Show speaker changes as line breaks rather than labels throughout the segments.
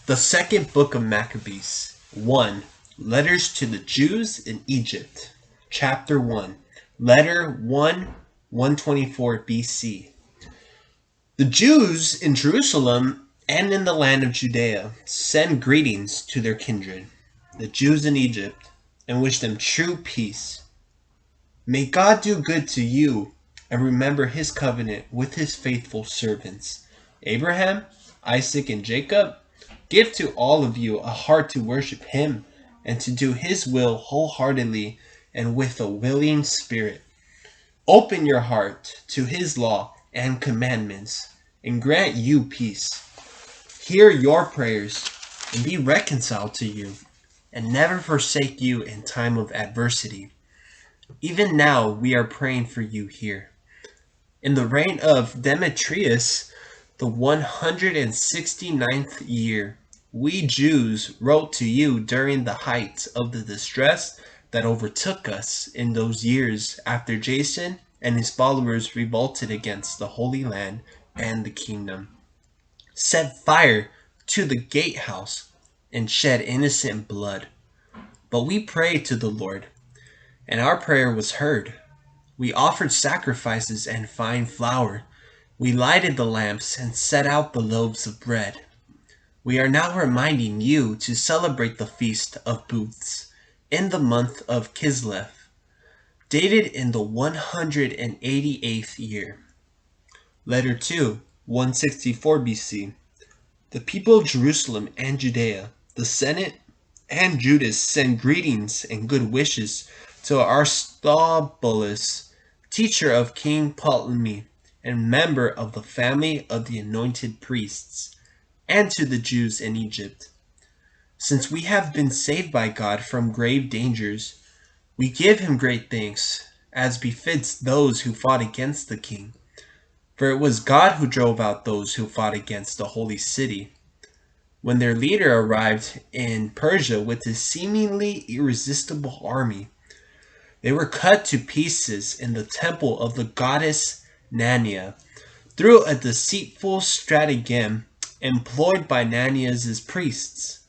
The second book of Maccabees. 1. Letters to the Jews in Egypt. Chapter 1. Letter 1, 124 BC. The Jews in Jerusalem and in the land of Judea send greetings to their kindred, the Jews in Egypt, and wish them true peace. May God do good to you and remember his covenant with his faithful servants, Abraham, Isaac, and Jacob. Give to all of you a heart to worship him and to do his will wholeheartedly and with a willing spirit. Open your heart to his law and commandments and grant you peace. Hear your prayers and be reconciled to you and never forsake you in time of adversity. Even now we are praying for you here. In the reign of Demetrius, the 169th year, we Jews wrote to you during the height of the distress that overtook us in those years after Jason and his followers revolted against the Holy Land and the kingdom, set fire to the gatehouse, and shed innocent blood. But we prayed to the Lord, and our prayer was heard. We offered sacrifices and fine flour. We lighted the lamps and set out the loaves of bread. We are now reminding you to celebrate the Feast of Booths in the month of Kislev, dated in the 188th year. Letter 2, 164 BC. The people of Jerusalem and Judea, the Senate and Judas send greetings and good wishes to Aristobulus, teacher of King Ptolemy, and member of the family of the anointed priests, and to the Jews in Egypt. Since we have been saved by God from grave dangers, we give him great thanks, as befits those who fought against the king. For it was God who drove out those who fought against the holy city. When their leader arrived in Persia with his seemingly irresistible army, they were cut to pieces in the temple of the goddess Nicanor through a deceitful stratagem employed by Nicanor's priests.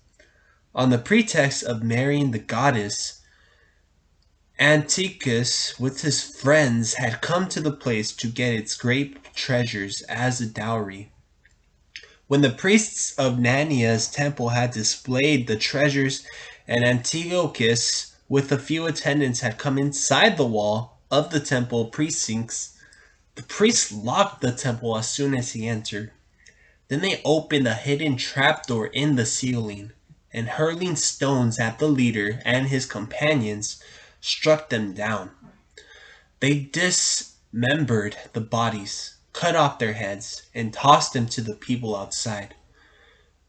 On the pretext of marrying the goddess, Antiochus with his friends had come to the place to get its great treasures as a dowry. When the priests of Nicanor's temple had displayed the treasures and Antiochus with a few attendants had come inside the wall of the temple precincts, the priests locked the temple as soon as he entered. Then they opened a hidden trapdoor in the ceiling, and hurling stones at the leader and his companions, struck them down. They dismembered the bodies, cut off their heads, and tossed them to the people outside.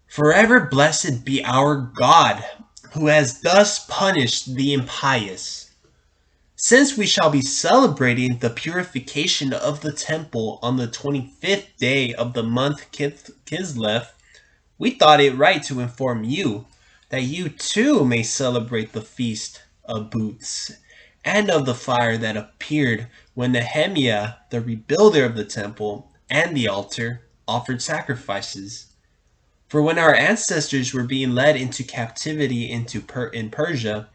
Forever blessed be our God, who has thus punished the impious. Since we shall be celebrating the purification of the temple on the 25th day of the month Kislev, we thought it right to inform you that you too may celebrate the Feast of Booths and of the fire that appeared when Nehemiah, the rebuilder of the temple and the altar, offered sacrifices. For when our ancestors were being led into captivity in Persia,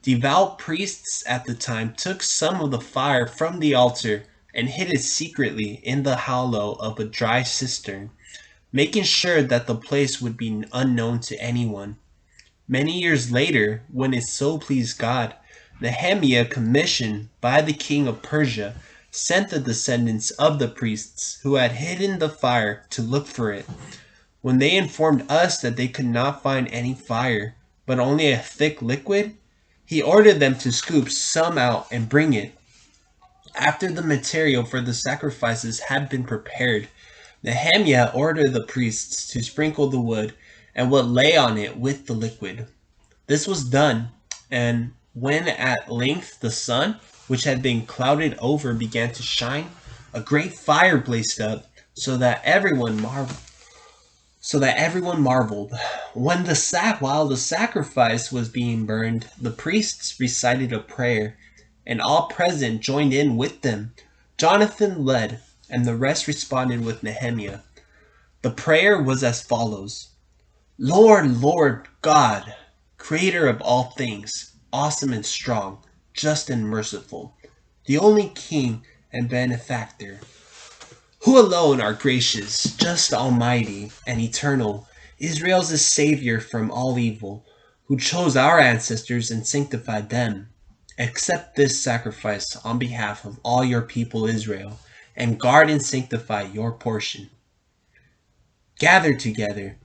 devout priests at the time took some of the fire from the altar and hid it secretly in the hollow of a dry cistern, making sure that the place would be unknown to anyone. Many years later, when it so pleased God, Nehemiah, commissioned by the king of Persia, sent the descendants of the priests who had hidden the fire to look for it. When they informed us that they could not find any fire, but only a thick liquid, he ordered them to scoop some out and bring it. After the material for the sacrifices had been prepared, Nehemiah ordered the priests to sprinkle the wood and what lay on it with the liquid. This was done, and when at length the sun, which had been clouded over, began to shine, a great fire blazed up, so that everyone marveled. While the sacrifice was being burned, the priests recited a prayer, and all present joined in with them. Jonathan led, and the rest responded with Nehemiah. The prayer was as follows: Lord, Lord God, creator of all things, awesome and strong, just and merciful, the only King and benefactor, who alone are gracious, just, almighty, and eternal, Israel's Savior from all evil, who chose our ancestors and sanctified them. Accept this sacrifice on behalf of all your people Israel, and guard and sanctify your portion. Gather together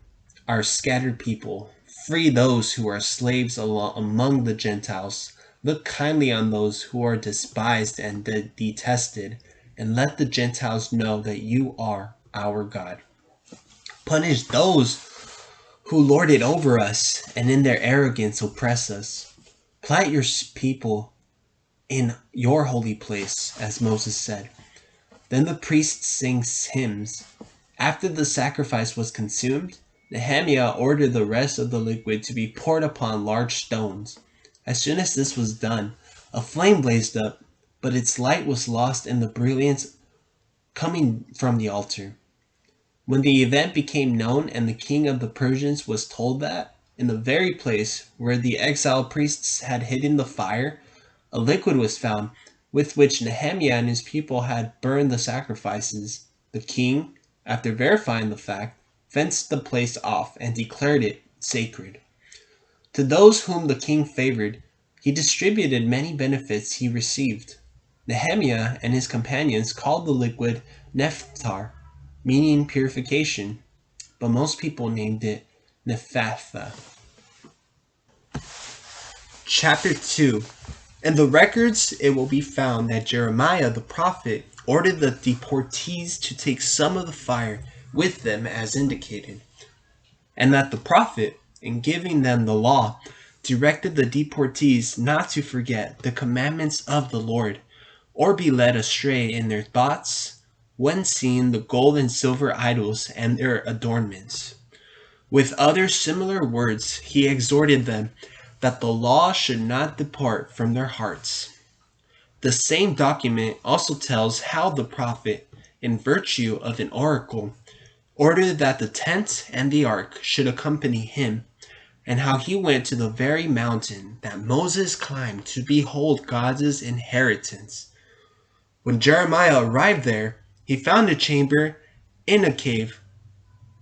our scattered people, free those who are slaves among the Gentiles, look kindly on those who are despised and detested, and let the Gentiles know that you are our God. Punish those who lord it over us, and in their arrogance oppress us. Plant your people in your holy place, as Moses said. Then the priest sings hymns. After the sacrifice was consumed, Nehemiah ordered the rest of the liquid to be poured upon large stones. As soon as this was done, a flame blazed up, but its light was lost in the brilliance coming from the altar. When the event became known and the king of the Persians was told that, in the very place where the exiled priests had hidden the fire, a liquid was found with which Nehemiah and his people had burned the sacrifices. The king, after verifying the fact, fenced the place off and declared it sacred. To those whom the king favored, he distributed many benefits he received. Nehemiah and his companions called the liquid Nephthar, meaning purification, but most people named it Nephatha. Chapter 2. In the records it will be found that Jeremiah the prophet ordered the deportees to take some of the fire with them as indicated, and that the prophet, in giving them the law, directed the deportees not to forget the commandments of the Lord, or be led astray in their thoughts when seeing the gold and silver idols and their adornments. With other similar words, he exhorted them that the law should not depart from their hearts. The same document also tells how the prophet, in virtue of an oracle, ordered that the tent and the ark should accompany him, and how he went to the very mountain that Moses climbed to behold God's inheritance. When Jeremiah arrived there, he found a chamber in a cave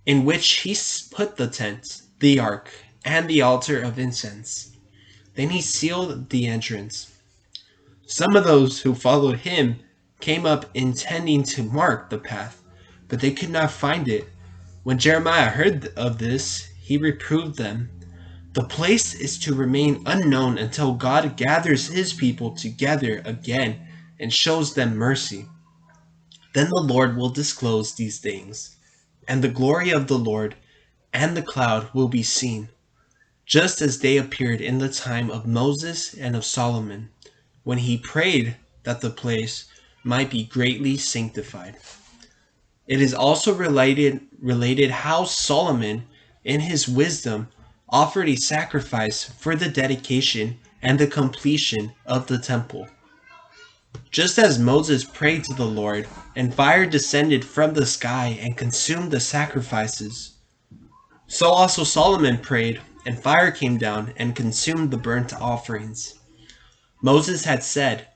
in which he put the tent, the ark, and the altar of incense. Then he sealed the entrance. Some of those who followed him came up intending to mark the path, but they could not find it. When Jeremiah heard of this, he reproved them. The place is to remain unknown until God gathers his people together again and shows them mercy. Then the Lord will disclose these things, and the glory of the Lord and the cloud will be seen, just as they appeared in the time of Moses and of Solomon, when he prayed that the place might be greatly sanctified. It is also related how Solomon, in his wisdom, offered a sacrifice for the dedication and the completion of the temple. Just as Moses prayed to the Lord, and fire descended from the sky and consumed the sacrifices, so also Solomon prayed, and fire came down and consumed the burnt offerings. Moses had said,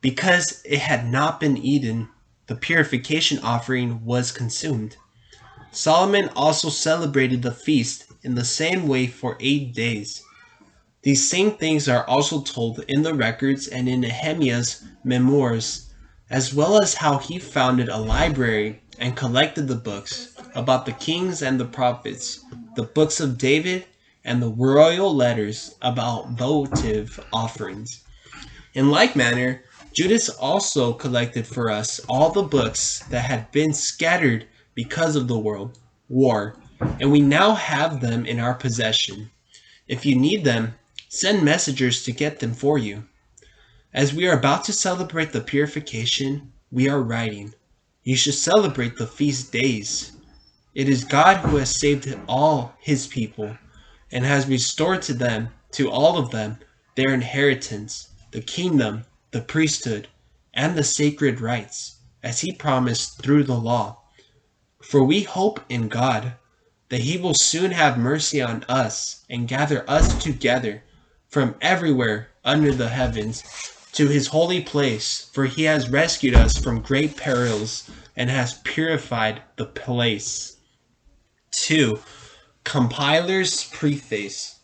because it had not been eaten, the purification offering was consumed. Solomon also celebrated the feast in the same way for 8 days. These same things are also told in the records and in Nehemiah's memoirs, as well as how he founded a library and collected the books about the kings and the prophets, the books of David, and the royal letters about votive offerings. In like manner, Judas also collected for us all the books that had been scattered because of the war, and we now have them in our possession. If you need them, send messengers to get them for you. As we are about to celebrate the purification, we are writing, you should celebrate the feast days. It is God who has saved all his people, and has restored to all of them, their inheritance, the kingdom, the priesthood, and the sacred rights, as he promised through the law. For we hope in God, that he will soon have mercy on us and gather us together from everywhere under the heavens to his holy place, for he has rescued us from great perils and has purified the place. 2. Compiler's Preface.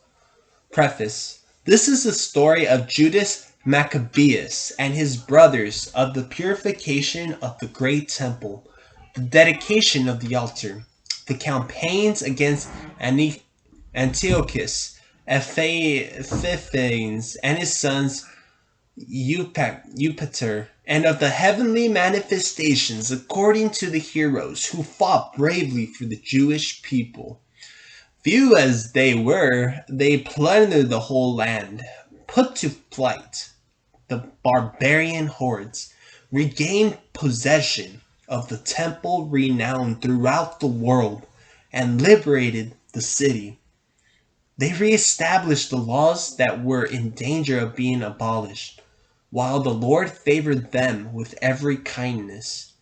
This is the story of Judas Maccabees and his brothers of the purification of the great temple, the dedication of the altar, the campaigns against Antiochus Epiphanes and his sons Eupator, and of the heavenly manifestations according to the heroes who fought bravely for the Jewish people. Few as they were, they plundered the whole land, put to flight the barbarian hordes, regained possession of the temple renowned throughout the world, and liberated the city. They reestablished the laws that were in danger of being abolished, while the Lord favored them with every kindness.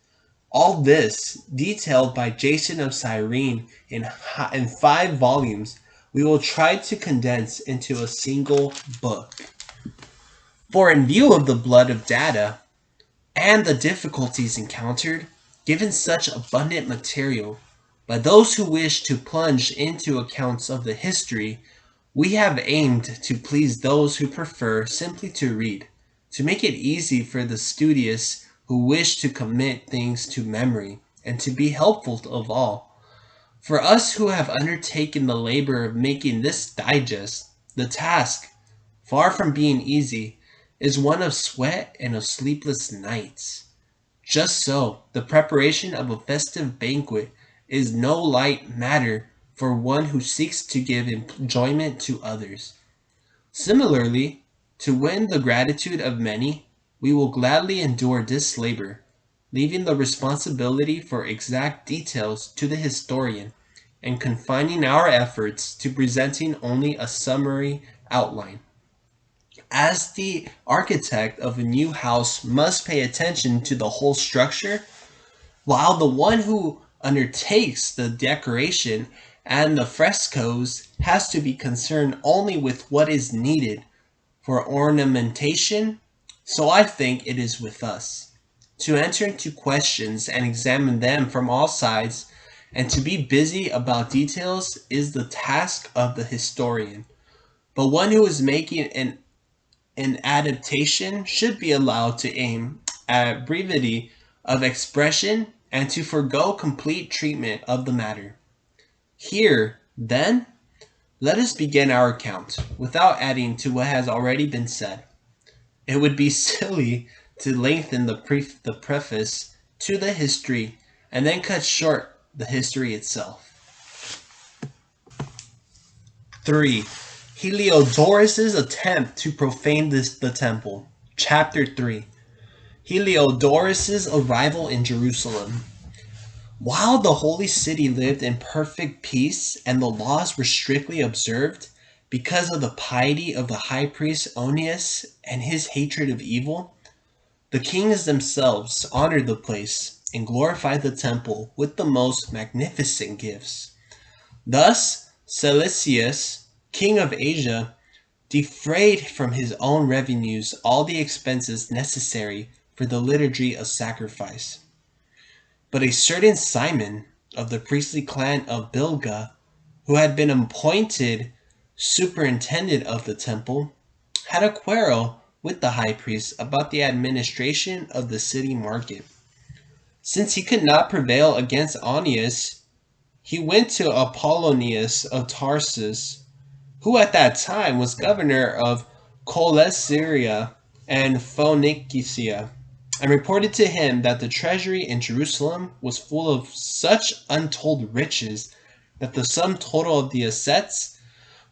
All this, detailed by Jason of Cyrene in 5 volumes, we will try to condense into a single book. For in view of the blood of data and the difficulties encountered, given such abundant material, by those who wish to plunge into accounts of the history, we have aimed to please those who prefer simply to read, to make it easy for the studious who wish to commit things to memory, and to be helpful of all. For us who have undertaken the labor of making this digest, the task, far from being easy, is one of sweat and of sleepless nights. Just so, the preparation of a festive banquet is no light matter for one who seeks to give enjoyment to others. Similarly, to win the gratitude of many, we will gladly endure this labor, leaving the responsibility for exact details to the historian, and confining our efforts to presenting only a summary outline. As the architect of a new house must pay attention to the whole structure, while the one who undertakes the decoration and the frescoes has to be concerned only with what is needed for ornamentation, so I think it is with us. To enter into questions and examine them from all sides, and to be busy about details is the task of the historian. But one who is making an adaptation should be allowed to aim at brevity of expression and to forego complete treatment of the matter. Here, then, let us begin our account, without adding to what has already been said. It would be silly to lengthen the preface to the history and then cut short the history itself. 3. Heliodorus' attempt to profane the temple. Chapter 3. Heliodorus' arrival in Jerusalem. While the holy city lived in perfect peace and the laws were strictly observed, because of the piety of the high priest Onias and his hatred of evil, the kings themselves honored the place and glorified the temple with the most magnificent gifts. Thus, Lysius, king of Asia, defrayed from his own revenues all the expenses necessary for the liturgy of sacrifice. But a certain Simon of the priestly clan of Bilga, who had been appointed superintendent of the temple, had a quarrel with the high priest about the administration of the city market. Since he could not prevail against Onias, he went to Apollonius of Tarsus, who at that time was governor of Coelesyria and Phoenicia, and reported to him that the treasury in Jerusalem was full of such untold riches that the sum total of the assets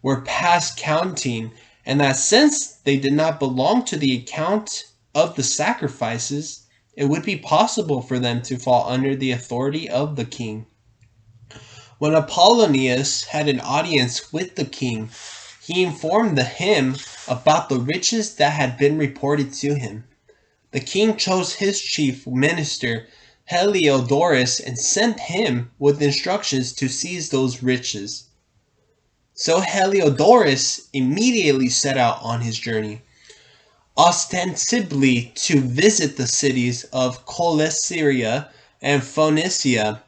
were past counting, and that since they did not belong to the account of the sacrifices, it would be possible for them to fall under the authority of the king. When Apollonius had an audience with the king, he informed him about the riches that had been reported to him. The king chose his chief minister Heliodorus and sent him with instructions to seize those riches. So Heliodorus immediately set out on his journey, ostensibly to visit the cities of Coelesyria and Phoenicia,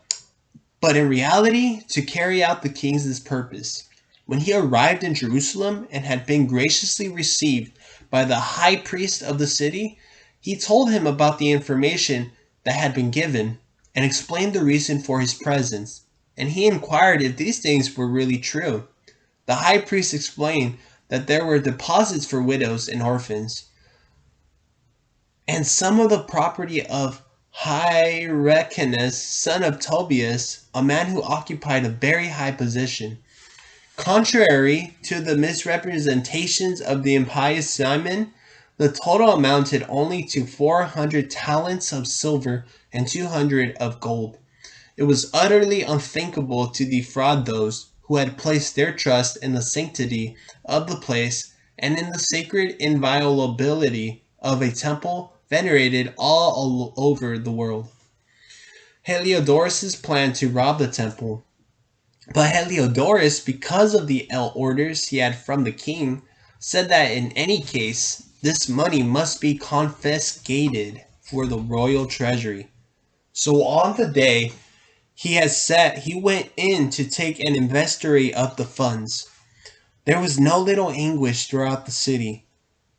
but in reality to carry out the king's purpose. When he arrived in Jerusalem and had been graciously received by the high priest of the city, he told him about the information that had been given and explained the reason for his presence. And he inquired if these things were really true. The high priest explained that there were deposits for widows and orphans, and some of the property of Hyrcanus, son of Tobias, a man who occupied a very high position. Contrary to the misrepresentations of the impious Simon, the total amounted only to 400 talents of silver and 200 of gold. It was utterly unthinkable to defraud those who had placed their trust in the sanctity of the place and in the sacred inviolability of a temple venerated all over the world. Heliodorus' plan to rob the temple. But Heliodorus, because of the orders he had from the king, said that in any case, this money must be confiscated for the royal treasury. So on the day he had set, he went in to take an inventory of the funds. There was no little anguish throughout the city.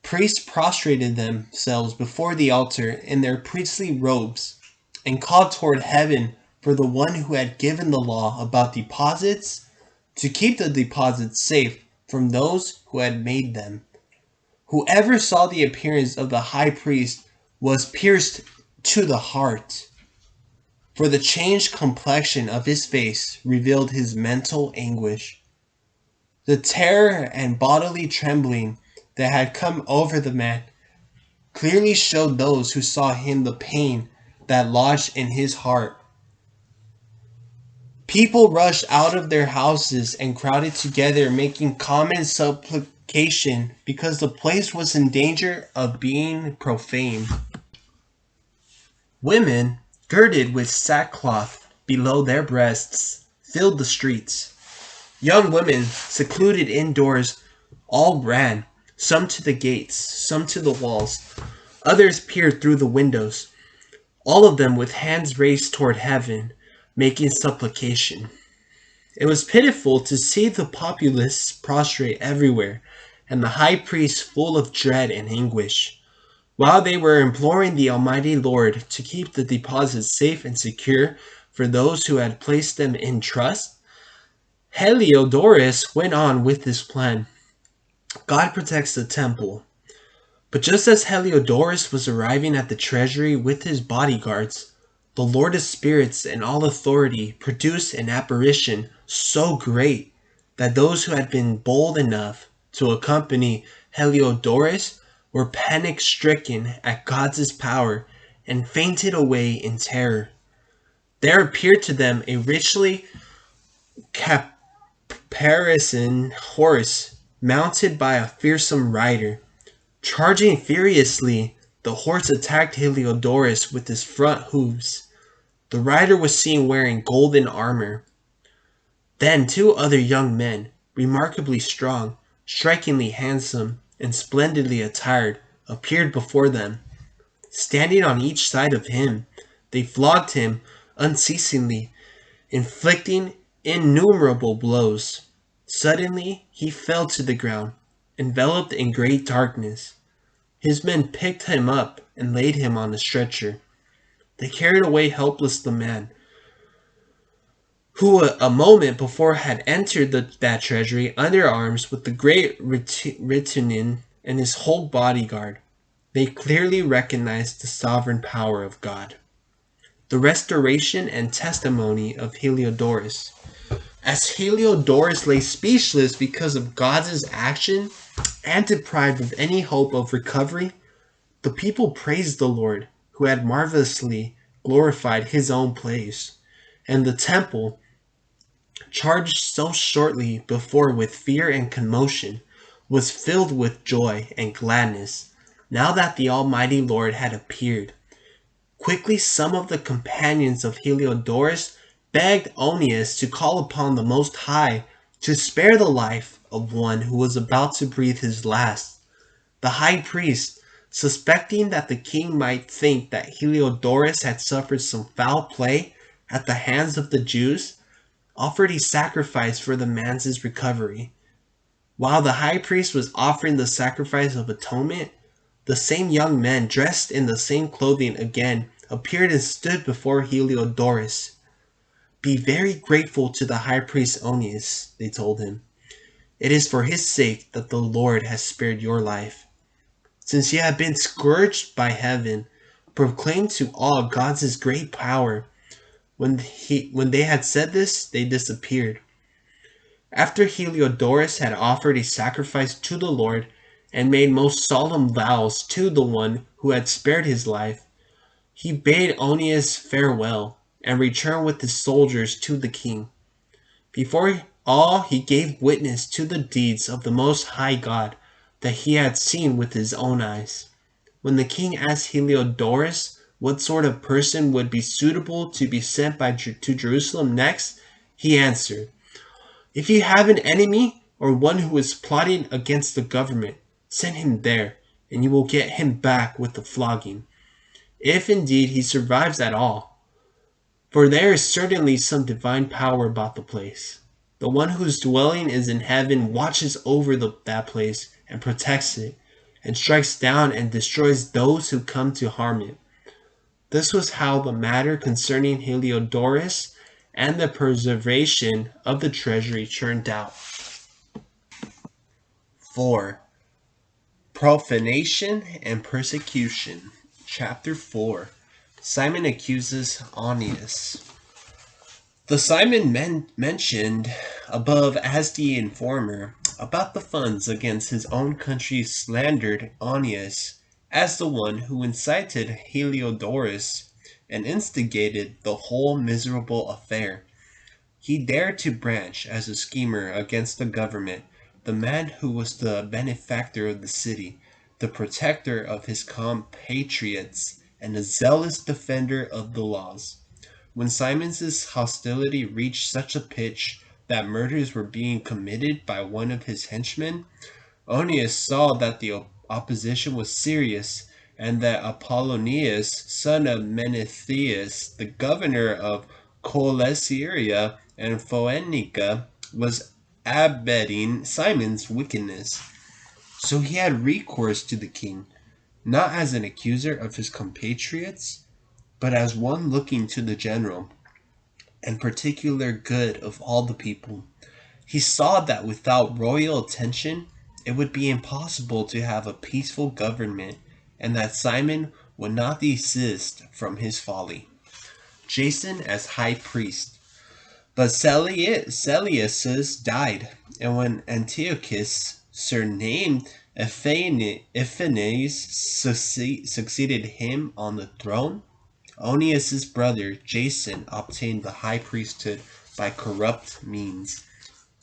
Priests prostrated themselves before the altar in their priestly robes and called toward heaven for the one who had given the law about deposits to keep the deposits safe from those who had made them. Whoever saw the appearance of the high priest was pierced to the heart, for the changed complexion of his face revealed his mental anguish. The terror and bodily trembling that had come over the man clearly showed those who saw him the pain that lodged in his heart. People rushed out of their houses and crowded together, making common supplication because the place was in danger of being profaned. Women, girded with sackcloth below their breasts, filled the streets. Young women, secluded indoors, all ran, some to the gates, some to the walls. Others peered through the windows, all of them with hands raised toward heaven, making supplication. It was pitiful to see the populace prostrate everywhere, and the high priest full of dread and anguish. While they were imploring the Almighty Lord to keep the deposits safe and secure for those who had placed them in trust, Heliodorus went on with his plan. God protects the temple. But just as Heliodorus was arriving at the treasury with his bodyguards, the Lord of Spirits and all authority produced an apparition so great that those who had been bold enough to accompany Heliodorus were panic-stricken at God's power and fainted away in terror. There appeared to them a richly caparisoned horse mounted by a fearsome rider. Charging furiously, the horse attacked Heliodorus with his front hooves. The rider was seen wearing golden armor. Then 2 other young men, remarkably strong, strikingly handsome, and splendidly attired, appeared before them. Standing on each side of him, they flogged him unceasingly, inflicting innumerable blows. Suddenly he fell to the ground, enveloped in great darkness. His men picked him up and laid him on a stretcher. They carried away helpless the man, who a moment before had entered that treasury under arms with the great retinue and his whole bodyguard. They clearly recognized the sovereign power of God. The restoration and testimony of Heliodorus. As Heliodorus lay speechless because of God's action and deprived of any hope of recovery, the people praised the Lord, who had marvelously glorified his own place, and the temple, charged so shortly before with fear and commotion, was filled with joy and gladness, now that the Almighty Lord had appeared. Quickly, some of the companions of Heliodorus begged Onias to call upon the Most High to spare the life of one who was about to breathe his last. The high priest, suspecting that the king might think that Heliodorus had suffered some foul play at the hands of the Jews, offered a sacrifice for the man's recovery. While the high priest was offering the sacrifice of atonement, the same young men, dressed in the same clothing again, appeared and stood before Heliodorus. "Be very grateful to the high priest Onias," they told him. "It is for his sake that the Lord has spared your life. Since you have been scourged by heaven, proclaim to all God's great power." When they had said this, they disappeared. After Heliodorus had offered a sacrifice to the Lord and made most solemn vows to the one who had spared his life, he bade Onias farewell and returned with his soldiers to the king. Before all, he gave witness to the deeds of the Most High God that he had seen with his own eyes. When the king asked Heliodorus what sort of person would be suitable to be sent to Jerusalem next, he answered, "If you have an enemy or one who is plotting against the government, send him there, and you will get him back with a flogging, if indeed he survives at all. For there is certainly some divine power about the place. The one whose dwelling is in heaven watches over that place and protects it, and strikes down and destroys those who come to harm it." This was how the matter concerning Heliodorus and the preservation of the treasury turned out. 4. Profanation and Persecution. Chapter 4. Simon accuses Onias. The Simon mentioned above as the informer about the funds against his own country slandered Onias as the one who incited Heliodorus and instigated the whole miserable affair. He dared to branch as a schemer against the government the man who was the benefactor of the city, the protector of his compatriots, and a zealous defender of the laws. When Simon's hostility reached such a pitch that murders were being committed by one of his henchmen, Onias saw that the opposition was serious, and that Apollonius, son of Mennolas, the governor of Coelesyria and Phoenicia, was abetting Simon's wickedness. So he had recourse to the king, not as an accuser of his compatriots, but as one looking to the general and particular good of all the people. He saw that without royal attention it would be impossible to have a peaceful government, and that Simon would not desist from his folly. Jason as high priest. But Lysius died, and when Antiochus, surnamed Epiphanes, succeeded him on the throne, Onias's brother Jason obtained the high priesthood by corrupt means.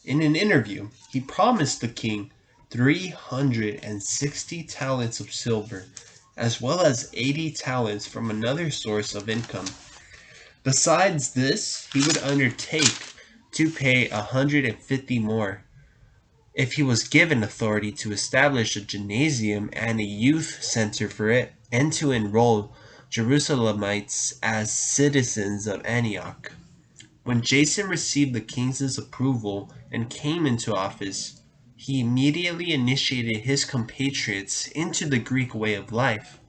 In an interview, he promised the king 360 talents of silver, as well as 80 talents from another source of income. Besides this, he would undertake to pay 150 more if he was given authority to establish a gymnasium and a youth center for it, and to enroll Jerusalemites as citizens of Antioch. When Jason received the king's approval and came into office, he immediately initiated his compatriots into the Greek way of life.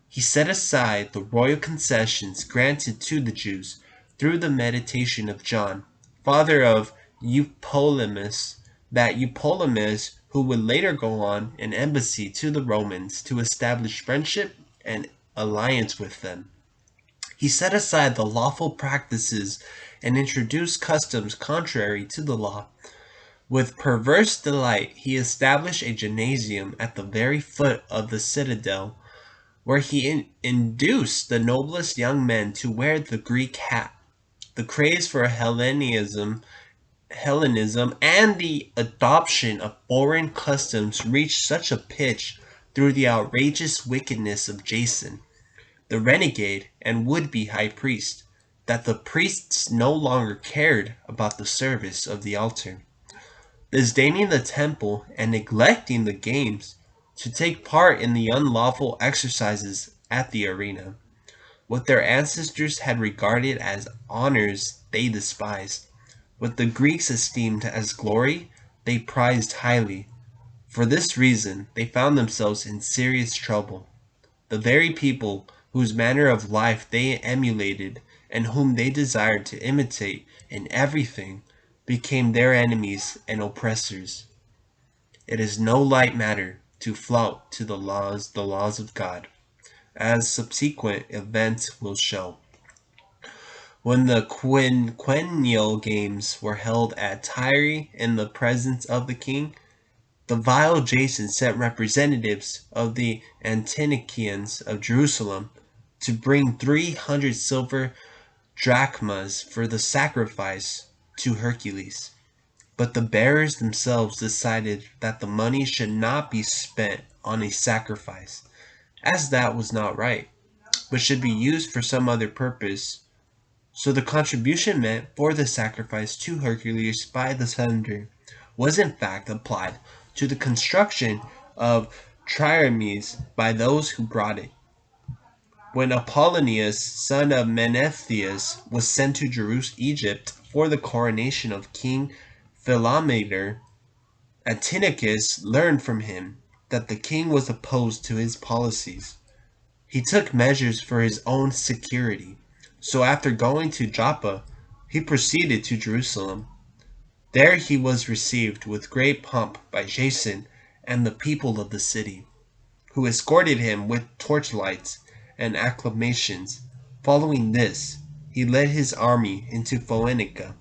He set aside the royal concessions granted to the Jews through the meditation of John, father of Eupolemus, that Eupolemus who would later go on an embassy to the Romans to establish friendship and alliance with them. He set aside the lawful practices and introduced customs contrary to the law. With perverse delight, he established a gymnasium at the very foot of the citadel, where he induced the noblest young men to wear the Greek hat. The craze for Hellenism and the adoption of foreign customs reached such a pitch through the outrageous wickedness of Jason. the renegade and would-be high priest, that the priests no longer cared about the service of the altar, disdaining the temple and neglecting the games to take part in the unlawful exercises at the arena. What their ancestors had regarded as honors they despised. What the Greeks esteemed as glory they prized highly. For this reason they found themselves in serious trouble. The very people whose manner of life they emulated and whom they desired to imitate in everything became their enemies and oppressors. It is no light matter to flout to the laws of God, as subsequent events will show. When the quinquennial games were held at Tyre in the presence of the king, the vile Jason sent representatives of the Antiochians of Jerusalem to bring 300 silver drachmas for the sacrifice to Hercules. But the bearers themselves decided that the money should not be spent on a sacrifice, as that was not right, but should be used for some other purpose. So the contribution meant for the sacrifice to Hercules by the sender was in fact applied to the construction of triremes by those who brought it. When Apollonius, son of Menethlius, was sent to Egypt for the coronation of King Philometor, Antiochus learned from him that the king was opposed to his policies. He took measures for his own security. So after going to Joppa, he proceeded to Jerusalem. There he was received with great pomp by Jason and the people of the city, who escorted him with torchlights and acclamations. Following this, he led his army into Phoenicia,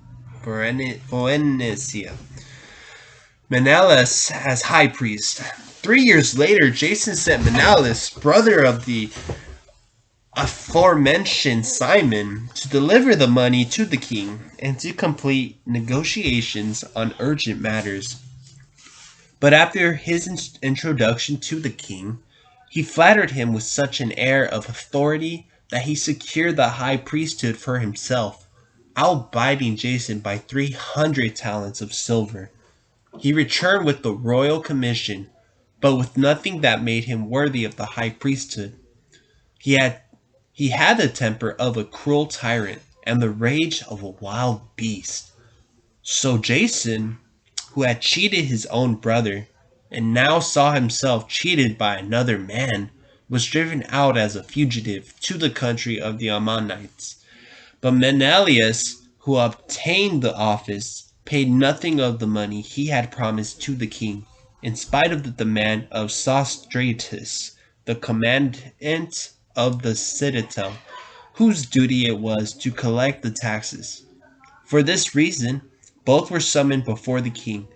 Mennolas as high priest. 3 years later, Jason sent Mennolas, brother of the aforementioned Simon, to deliver the money to the king and to complete negotiations on urgent matters. But after his introduction to the king, he flattered him with such an air of authority that he secured the high priesthood for himself, outbidding Jason by 300 talents of silver. He returned with the royal commission, but with nothing that made him worthy of the high priesthood. He had the temper of a cruel tyrant and the rage of a wild beast. So Jason, who had cheated his own brother, and now saw himself cheated by another man, was driven out as a fugitive to the country of the Ammonites. But Menelaus, who obtained the office, paid nothing of the money he had promised to the king, in spite of the demand of Sostratus, the commandant of the citadel, whose duty it was to collect the taxes. For this reason, both were summoned before the king.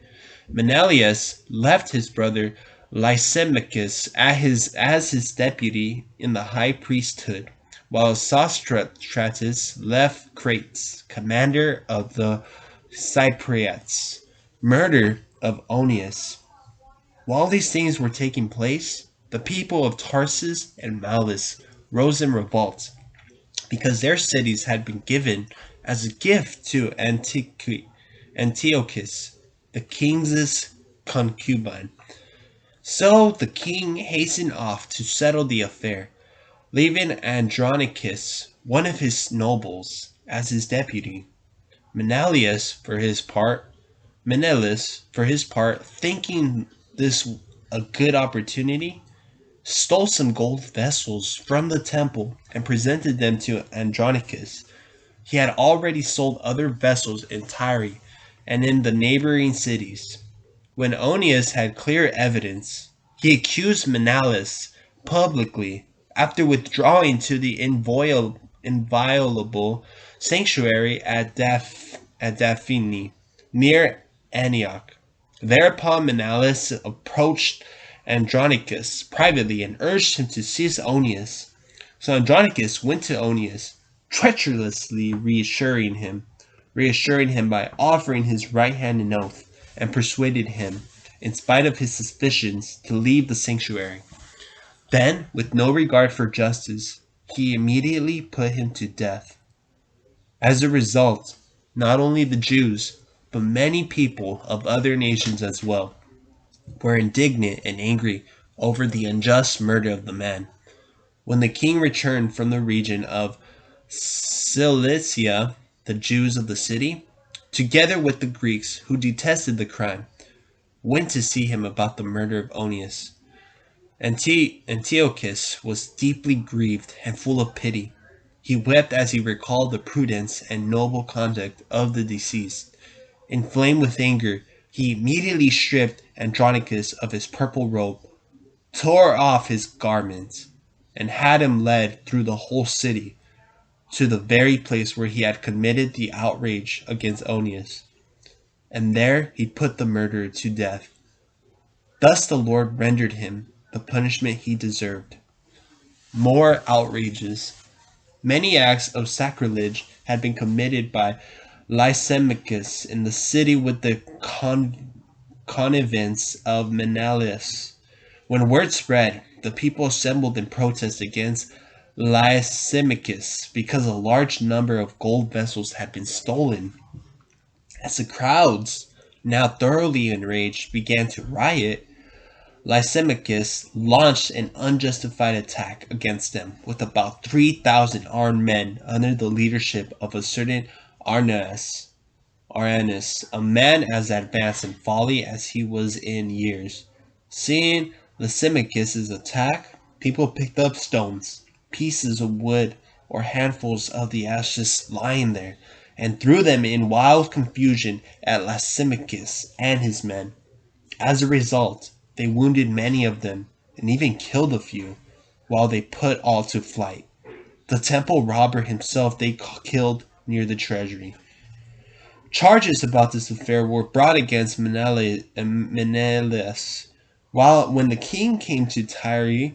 Menelaus left his brother Lysimachus as his deputy in the high priesthood, while Sostratus left Craze, commander of the Cypriots. Murder of Onius. While these things were taking place, the people of Tarsus and Malus rose in revolt, because their cities had been given as a gift to Antiochus, the king's concubine. So the king hastened off to settle the affair, leaving Andronicus, one of his nobles, as his deputy. Menelaus, for his part, thinking this a good opportunity, stole some gold vessels from the temple and presented them to Andronicus. He had already sold other vessels in Tyre and in the neighboring cities. When Onius had clear evidence, he accused Menelaus publicly after withdrawing to the inviolable sanctuary at Daphne, near Antioch. Thereupon Menelaus approached Andronicus privately and urged him to seize Onius. So Andronicus went to Onius, treacherously reassuring him by offering his right hand an oath, and persuaded him, in spite of his suspicions, to leave the sanctuary. Then, with no regard for justice, he immediately put him to death. As a result, not only the Jews, but many people of other nations as well, were indignant and angry over the unjust murder of the man. When the king returned from the region of Cilicia, the Jews of the city, together with the Greeks who detested the crime, went to see him about the murder of Onias. Antiochus was deeply grieved and full of pity. He wept as he recalled the prudence and noble conduct of the deceased. Inflamed with anger, he immediately stripped Andronicus of his purple robe, tore off his garments, and had him led through the whole city to the very place where he had committed the outrage against Onias. And there he put the murderer to death. Thus the Lord rendered him the punishment he deserved. More outrages. Many acts of sacrilege had been committed by Lysimachus in the city with the connivance of Mennolas. When word spread, the people assembled in protest against Lysimachus because a large number of gold vessels had been stolen. As the crowds, now thoroughly enraged, began to riot, Lysimachus launched an unjustified attack against them with about 3,000 armed men under the leadership of a certain Arrhenius, a man as advanced in folly as he was in years. Seeing Lysimachus' attack, people picked up stones, pieces of wood, or handfuls of the ashes lying there, and threw them in wild confusion at Lysimachus and his men. As a result, they wounded many of them and even killed a few, while they put all to flight. The temple robber himself they killed near the treasury. Charges about this affair were brought against Mennolas. When the king came to Tyre,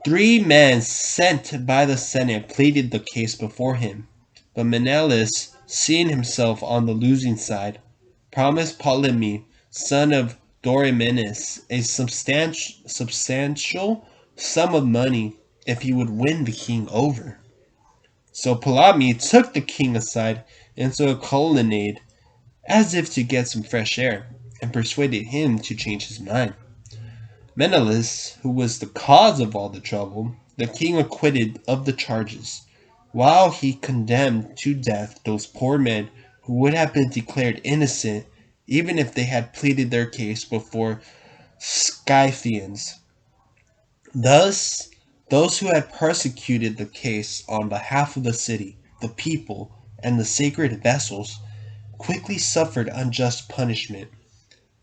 3 men sent by the Senate pleaded the case before him. But Mennolas, seeing himself on the losing side, promised Ptolemy, son of Doris, a substantial sum of money if he would win the king over. So Ptolemy took the king aside into a colonnade, as if to get some fresh air, and persuaded him to change his mind. Mennolas, who was the cause of all the trouble, the king acquitted of the charges, while he condemned to death those poor men who would have been declared innocent even if they had pleaded their case before Scythians. Thus, those who had persecuted the case on behalf of the city, the people, and the sacred vessels quickly suffered unjust punishment.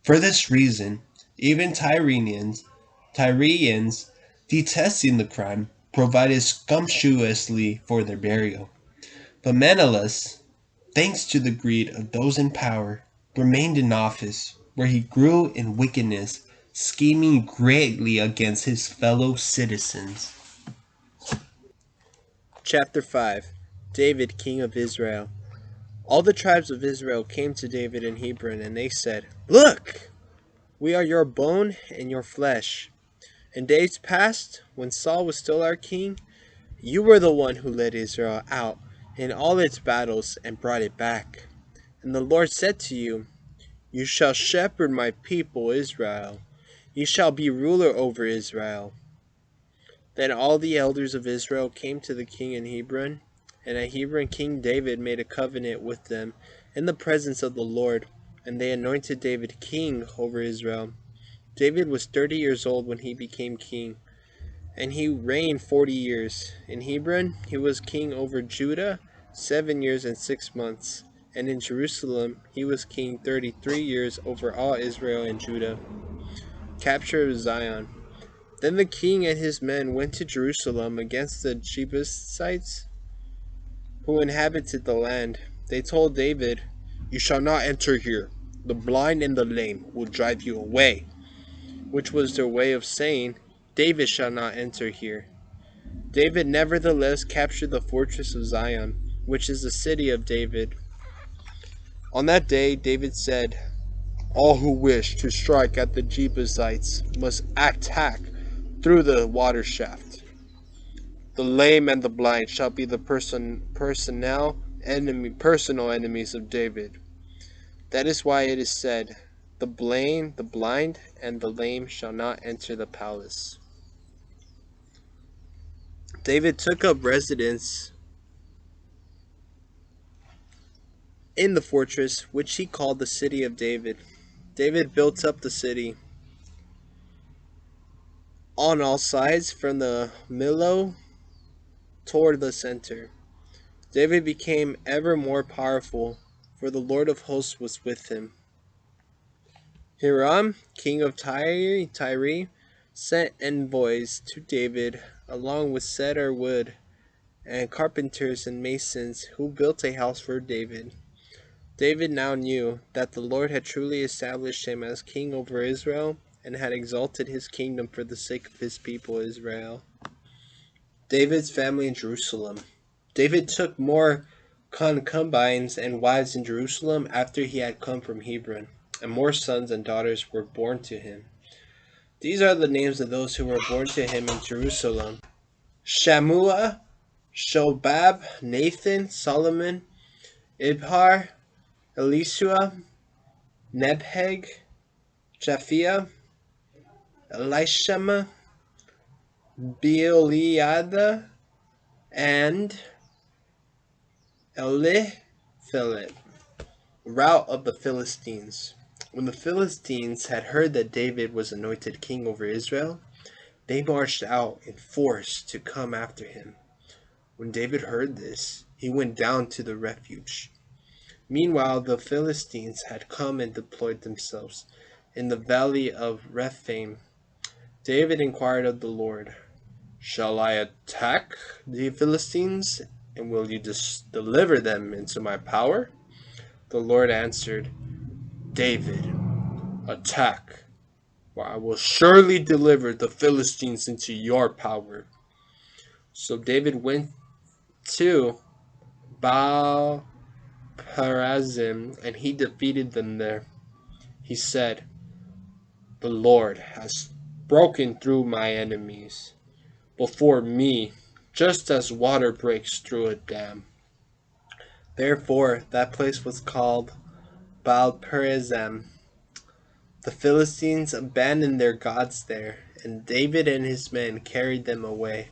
For this reason, even Tyrians, detesting the crime, provided sumptuously for their burial. But Mennolas, thanks to the greed of those in power, remained in office, where he grew in wickedness, scheming greatly against his fellow citizens.
Chapter 5. David, king of Israel. All the tribes of Israel came to David in Hebron, and they said, "Look, we are your bone and your flesh. In days past, when Saul was still our king, you were the one who led Israel out in all its battles and brought it back. And the Lord said to you, 'You shall shepherd my people Israel. You shall be ruler over Israel.'" Then all the elders of Israel came to the king in Hebron, and at Hebron King David made a covenant with them in the presence of the Lord, and they anointed David king over Israel. David was 30 years old when he became king, and he reigned 40 years. In Hebron he was king over Judah 7 years and 6 months, and in Jerusalem he was king 33 years over all Israel and Judah. Capture of Zion. Then the king and his men went to Jerusalem against the Jebusites who inhabited the land. They told David, "You shall not enter here. The blind and the lame will drive you away," which was their way of saying, "David shall not enter here." David nevertheless captured the fortress of Zion, which is the city of David. On that day David said, "All who wish to strike at the Jebusites must attack through the water shaft." The lame and the blind shall be the personal enemies of David. That is why it is said, the blind, and the lame shall not enter the palace. David took up residence in the fortress, which he called the city of David. David built up the city on all sides from the Millo toward the center. David became ever more powerful, for the Lord of hosts was with him. Hiram, king of Tyre, sent envoys to David along with cedar wood and carpenters and masons who built a house for David. David now knew that the Lord had truly established him as king over Israel and had exalted his kingdom for the sake of his people Israel. David's family in Jerusalem. David took more concubines and wives in Jerusalem after he had come from Hebron, and more sons and daughters were born to him. These are the names of those who were born to him in Jerusalem: Shammua, Shobab, Nathan, Solomon, Ibhar, Elishua, Nebheg, Japhia, Elishama, Beeliada, and Eliphelet. Rout of the Philistines. When the Philistines had heard that David was anointed king over Israel, they marched out in force to come after him. When David heard this, he went down to the refuge. Meanwhile, the Philistines had come and deployed themselves in the valley of Rephaim. David inquired of the Lord, "Shall I attack the Philistines, and will you deliver them into my power?" The Lord answered, "David, attack, for I will surely deliver the Philistines into your power." So David went to Baal Perazim, and he defeated them there. He said, "The Lord has broken through my enemies before me, just as water breaks through a dam." Therefore that place was called Baal Perazim. The Philistines abandoned their gods there, and David and his men carried them away.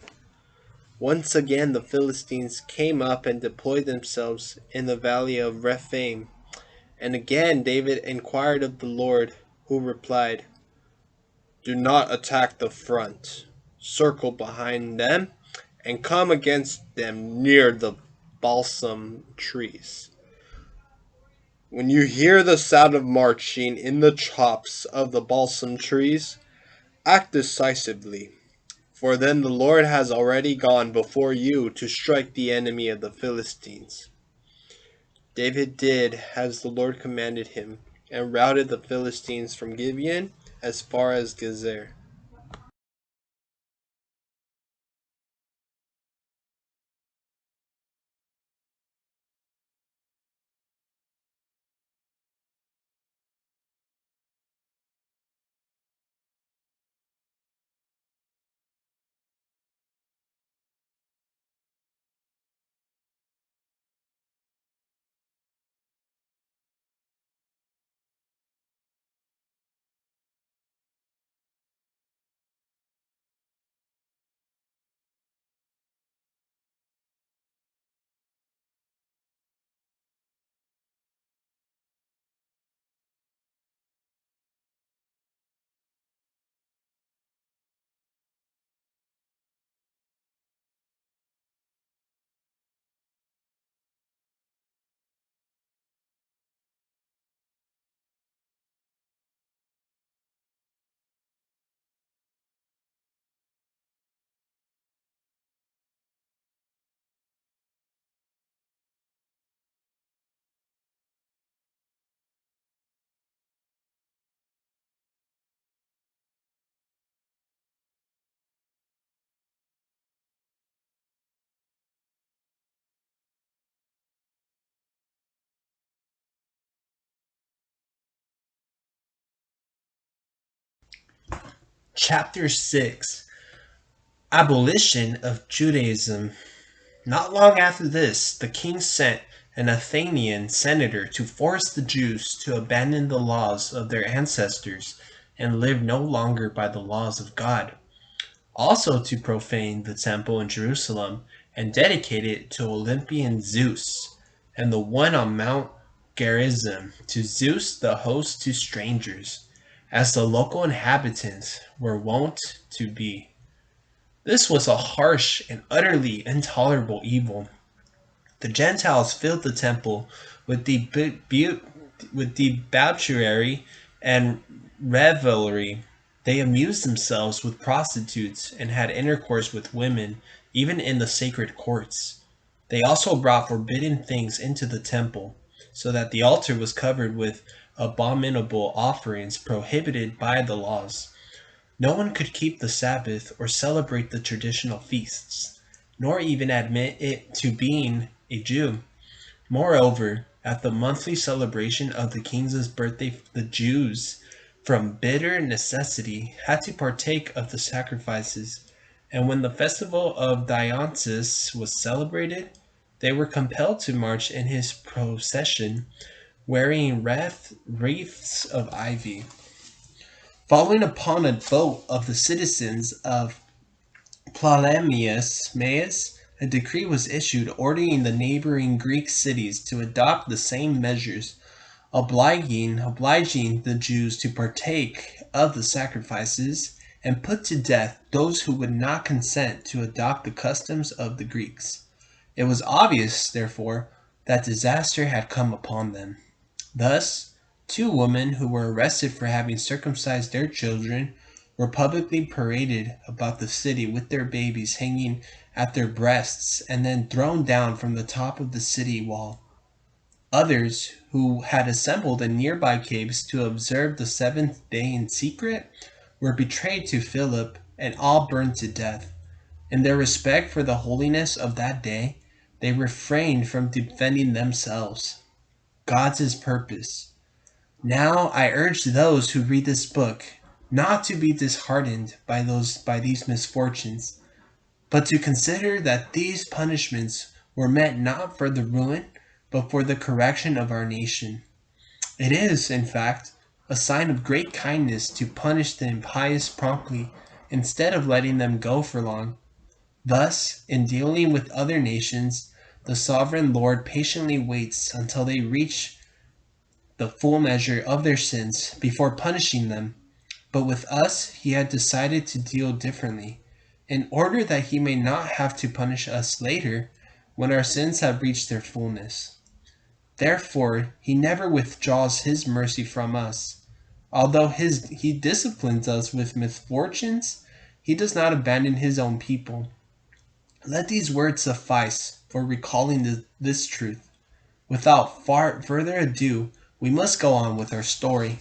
Once again the Philistines came up and deployed themselves in the valley of Rephaim. And again David inquired of the Lord, who replied, "Do not attack the front. Circle behind them and come against them near the balsam trees. When you hear the sound of marching in the tops of the balsam trees, act decisively, for then the Lord has already gone before you to strike the enemy of the Philistines." David did as the Lord commanded him, and routed the Philistines from Gibeon as far as Gezer.
Chapter 6. Abolition of Judaism. Not long after this, the king sent an Athenian senator to force the Jews to abandon the laws of their ancestors and live no longer by the laws of God. Also to profane the temple in Jerusalem and dedicate it to Olympian Zeus, and the one on Mount Gerizim to Zeus the host to strangers, as the local inhabitants were wont to be. This was a harsh and utterly intolerable evil. The Gentiles filled the temple with debauchery and revelry. They amused themselves with prostitutes and had intercourse with women, even in the sacred courts. They also brought forbidden things into the temple, so that the altar was covered with abominable offerings prohibited by the laws. No one could keep the Sabbath or celebrate the traditional feasts, nor even admit it to being a Jew. Moreover, at the monthly celebration of the king's birthday, the Jews, from bitter necessity, had to partake of the sacrifices, and when the festival of Dionysus was celebrated, they were compelled to march in his procession, wearing wreaths of ivy. Following upon a vote of the citizens of Ptolemais, a decree was issued ordering the neighboring Greek cities to adopt the same measures, obliging the Jews to partake of the sacrifices and put to death those who would not consent to adopt the customs of the Greeks. It was obvious, therefore, that disaster had come upon them. Thus, 2 women who were arrested for having circumcised their children were publicly paraded about the city with their babies hanging at their breasts and then thrown down from the top of the city wall. Others, who had assembled in nearby caves to observe the 7th day in secret, were betrayed to Philip and all burned to death. In their respect for the holiness of that day, they refrained from defending themselves. God's purpose. Now I urge those who read this book not to be disheartened by these misfortunes, but to consider that these punishments were meant not for the ruin, but for the correction of our nation. It is, in fact, a sign of great kindness to punish the impious promptly, instead of letting them go for long. Thus, in dealing with other nations, the sovereign Lord patiently waits until they reach the full measure of their sins before punishing them. But with us he had decided to deal differently, in order that he may not have to punish us later when our sins have reached their fullness. Therefore he never withdraws his mercy from us. Although he disciplines us with misfortunes, he does not abandon his own people. Let these words suffice for recalling this truth. Without further ado, we must go on with our story.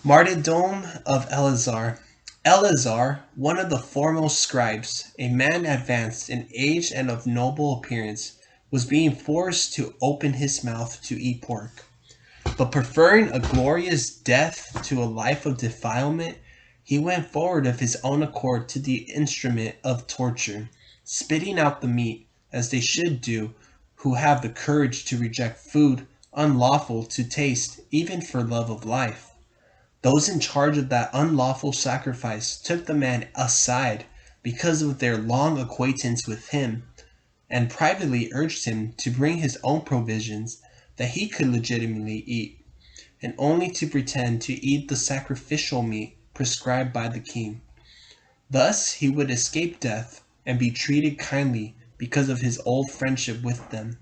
Martyrdom of Eleazar. Eleazar, one of the foremost scribes, a man advanced in age and of noble appearance, was being forced to open his mouth to eat pork. But preferring a glorious death to a life of defilement, he went forward of his own accord to the instrument of torture, spitting out the meat, as they should do who have the courage to reject food unlawful to taste even for love of life. Those in charge of that unlawful sacrifice took the man aside because of their long acquaintance with him, and privately urged him to bring his own provisions that he could legitimately eat, and only to pretend to eat the sacrificial meat prescribed by the king. Thus he would escape death and be treated kindly because of his old friendship with them.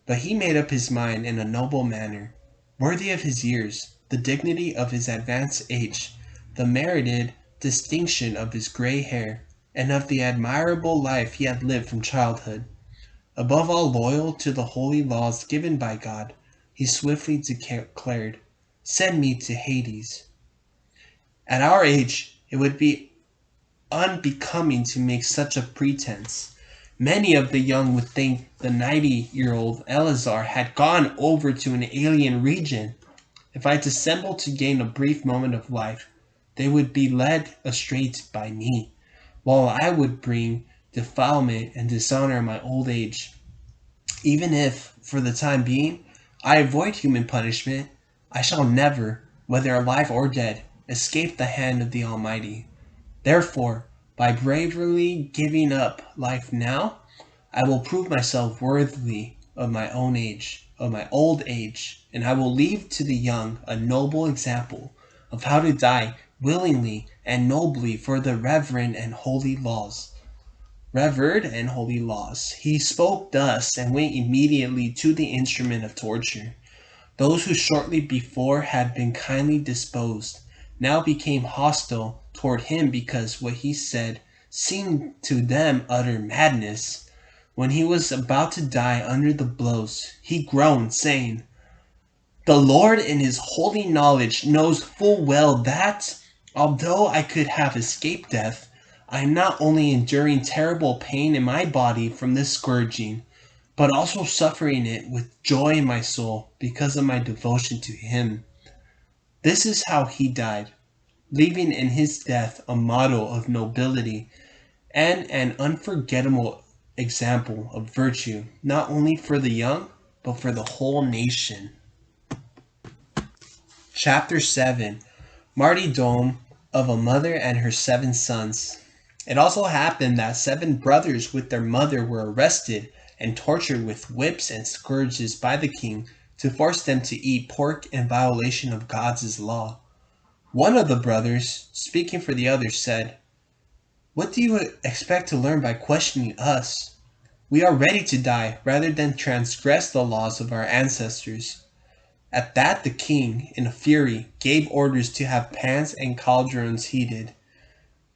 But he made up his mind in a noble manner, worthy of his years, the dignity of his advanced age, the merited distinction of his gray hair, and of the admirable life he had lived from childhood. Above all loyal to the holy laws given by God, he swiftly declared, "Send me to Hades." At our age, it would be unbecoming to make such a pretense. Many of the young would think the 90-year-old Eleazar had gone over to an alien region. If I dissembled to gain a brief moment of life, they would be led astray by me. while I would bring defilement and dishonor in my old age. Even if, for the time being, I avoid human punishment, I shall never, whether alive or dead, escape the hand of the Almighty. Therefore, by bravely giving up life now, I will prove myself worthy of my own age, of my old age, and I will leave to the young a noble example of how to die willingly and nobly for the reverend and holy laws. Revered and holy laws. He spoke thus and went immediately to the instrument of torture. Those who shortly before had been kindly disposed now became hostile toward him because what he said seemed to them utter madness. When he was about to die under the blows, he groaned, saying, "The Lord in his holy knowledge knows full well that, although I could have escaped death, I am not only enduring terrible pain in my body from this scourging, but also suffering it with joy in my soul because of my devotion to him." This is how he died, leaving in his death a model of nobility and an unforgettable example of virtue, not only for the young, but for the whole nation. Chapter 7. Martyrdom of a Mother and Her 7 Sons. It also happened that 7 brothers with their mother were arrested and tortured with whips and scourges by the king to force them to eat pork in violation of God's law. One of the brothers, speaking for the others, said, "What do you expect to learn by questioning us? We are ready to die rather than transgress the laws of our ancestors." At that the king, in a fury, gave orders to have pans and cauldrons heated.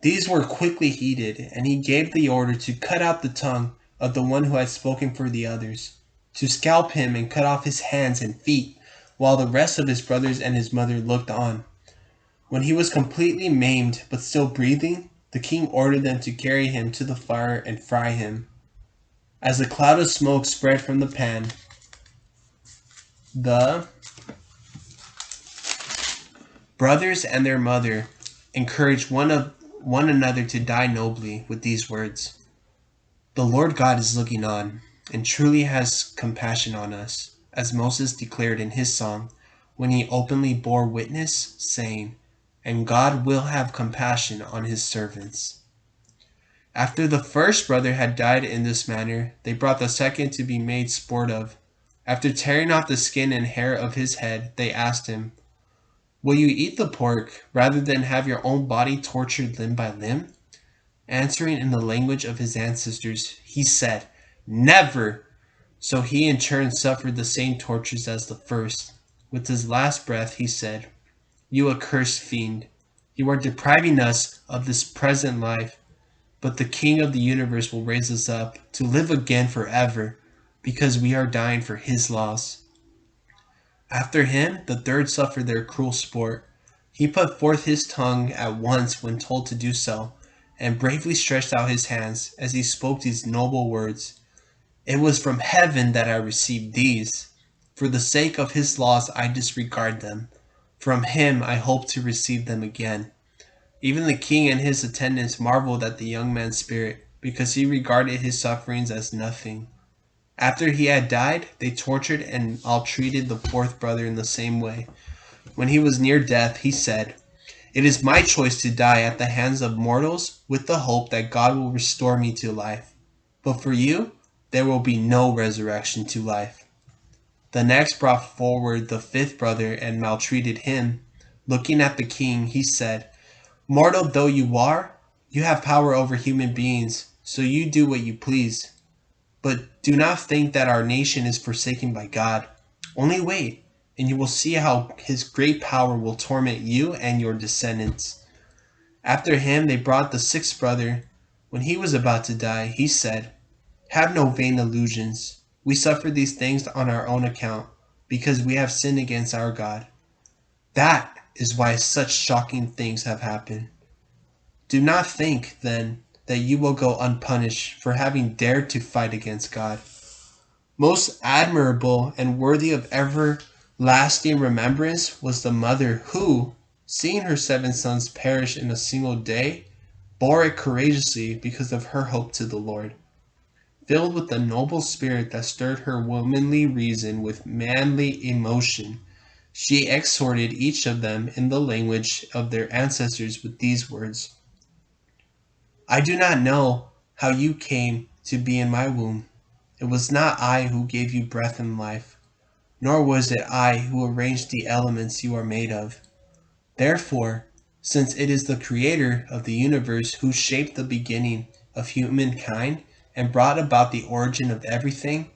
These were quickly heated, and he gave the order to cut out the tongue of the one who had spoken for the others, to scalp him and cut off his hands and feet, while the rest of his brothers and his mother looked on. When he was completely maimed but still breathing, the king ordered them to carry him to the fire and fry him. As a cloud of smoke spread from the pan, the brothers and their mother encouraged one another to die nobly with these words: "The Lord God is looking on, and truly has compassion on us," as Moses declared in his song, when he openly bore witness, saying, "And God will have compassion on his servants." After the first brother had died in this manner, they brought the second to be made sport of. After tearing off the skin and hair of his head, they asked him, "Will you eat the pork rather than have your own body tortured limb by limb?" Answering in the language of his ancestors, he said, "Never!" So he in turn suffered the same tortures as the first. With his last breath he said, "You accursed fiend, you are depriving us of this present life, but the King of the universe will raise us up to live again forever, because we are dying for his laws." After him, the third suffered their cruel sport. He put forth his tongue at once when told to do so, and bravely stretched out his hands as he spoke these noble words: "It was from heaven that I received these. For the sake of his laws I disregard them. From him I hope to receive them again." Even the king and his attendants marveled at the young man's spirit, because he regarded his sufferings as nothing. After he had died, they tortured and maltreated the fourth brother in the same way. When he was near death, he said, "It is my choice to die at the hands of mortals with the hope that God will restore me to life. But for you, there will be no resurrection to life." The next brought forward the fifth brother and maltreated him. Looking at the king, he said, "Mortal though you are, you have power over human beings, so you do what you please. But do not think that our nation is forsaken by God. Only wait, and you will see how his great power will torment you and your descendants." After him they brought the sixth brother. When he was about to die, he said, "Have no vain illusions. We suffer these things on our own account, because we have sinned against our God. That is why such shocking things have happened. Do not think, then, that you will go unpunished for having dared to fight against God. Most admirable and worthy of everlasting remembrance was the mother who, seeing her 7 sons perish in a single day, bore it courageously because of her hope to the Lord. Filled with the noble spirit that stirred her womanly reason with manly emotion, she exhorted each of them in the language of their ancestors with these words: I do not know how you came to be in my womb. It was not I who gave you breath and life, nor was it I who arranged the elements you are made of. Therefore, since it is the Creator of the universe who shaped the beginning of humankind and brought about the origin of everything,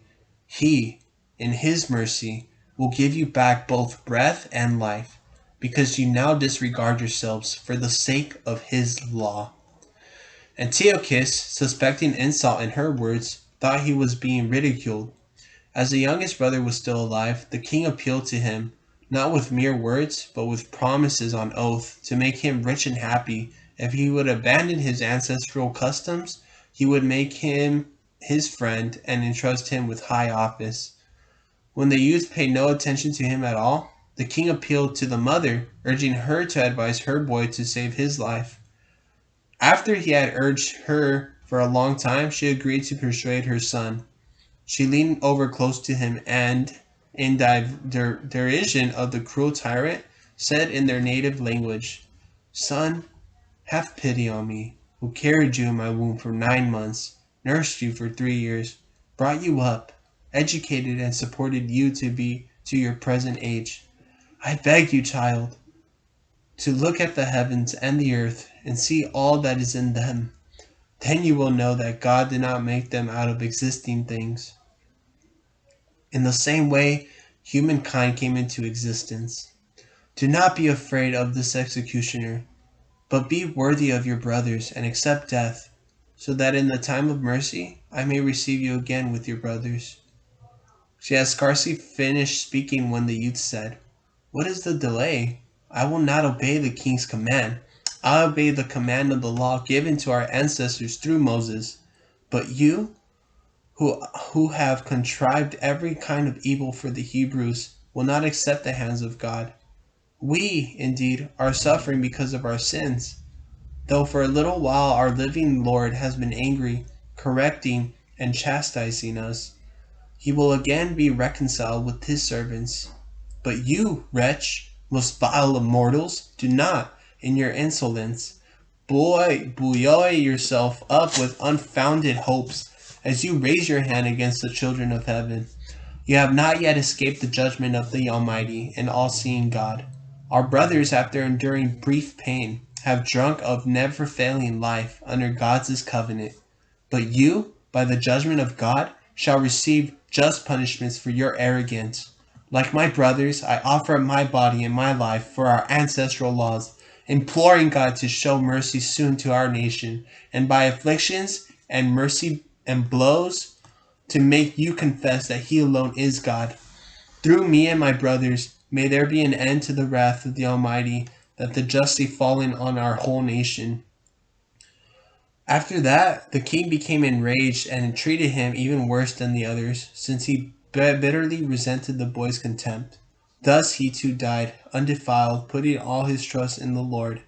He, in His mercy, will give you back both breath and life, because you now disregard yourselves for the sake of His law. Antiochus, suspecting insult in her words, thought he was being ridiculed. As the youngest brother was still alive, the king appealed to him, not with mere words, but with promises on oath, to make him rich and happy. If he would abandon his ancestral customs, he would make him his friend and entrust him with high office. When the youth paid no attention to him at all, the king appealed to the mother, urging her to advise her boy to save his life. After he had urged her for a long time, she agreed to persuade her son. She leaned over close to him and, in derision of the cruel tyrant, said in their native language, Son, have pity on me, who carried you in my womb for 9 months, nursed you for 3 years, brought you up, educated and supported you to your present age. I beg you, child, to look at the heavens and the earth and see all that is in them. Then you will know that God did not make them out of existing things. In the same way, humankind came into existence. Do not be afraid of this executioner, but be worthy of your brothers and accept death, so that in the time of mercy I may receive you again with your brothers. She had scarcely finished speaking when the youth said, What is the delay? I will not obey the king's command. I obey the command of the law given to our ancestors through Moses. But you, who have contrived every kind of evil for the Hebrews, will not accept the hands of God. We, indeed, are suffering because of our sins, though for a little while our living Lord has been angry, correcting and chastising us. He will again be reconciled with his servants. But you, wretch, most vile of mortals, do not, in your insolence, buoy yourself up with unfounded hopes as you raise your hand against the children of heaven. You have not yet escaped the judgment of the Almighty and all-seeing God. Our brothers, after enduring brief pain, have drunk of never-failing life under God's covenant. But you, by the judgment of God, shall receive just punishments for your arrogance. Like my brothers, I offer up my body and my life for our ancestral laws, imploring God to show mercy soon to our nation, and by afflictions and mercy and blows, to make you confess that He alone is God. Through me and my brothers, may there be an end to the wrath of the Almighty, that the justly fallen on our whole nation. After that, the king became enraged and treated him even worse than the others, since he bitterly resented the boy's contempt. Thus he too died, undefiled, putting all his trust in the Lord.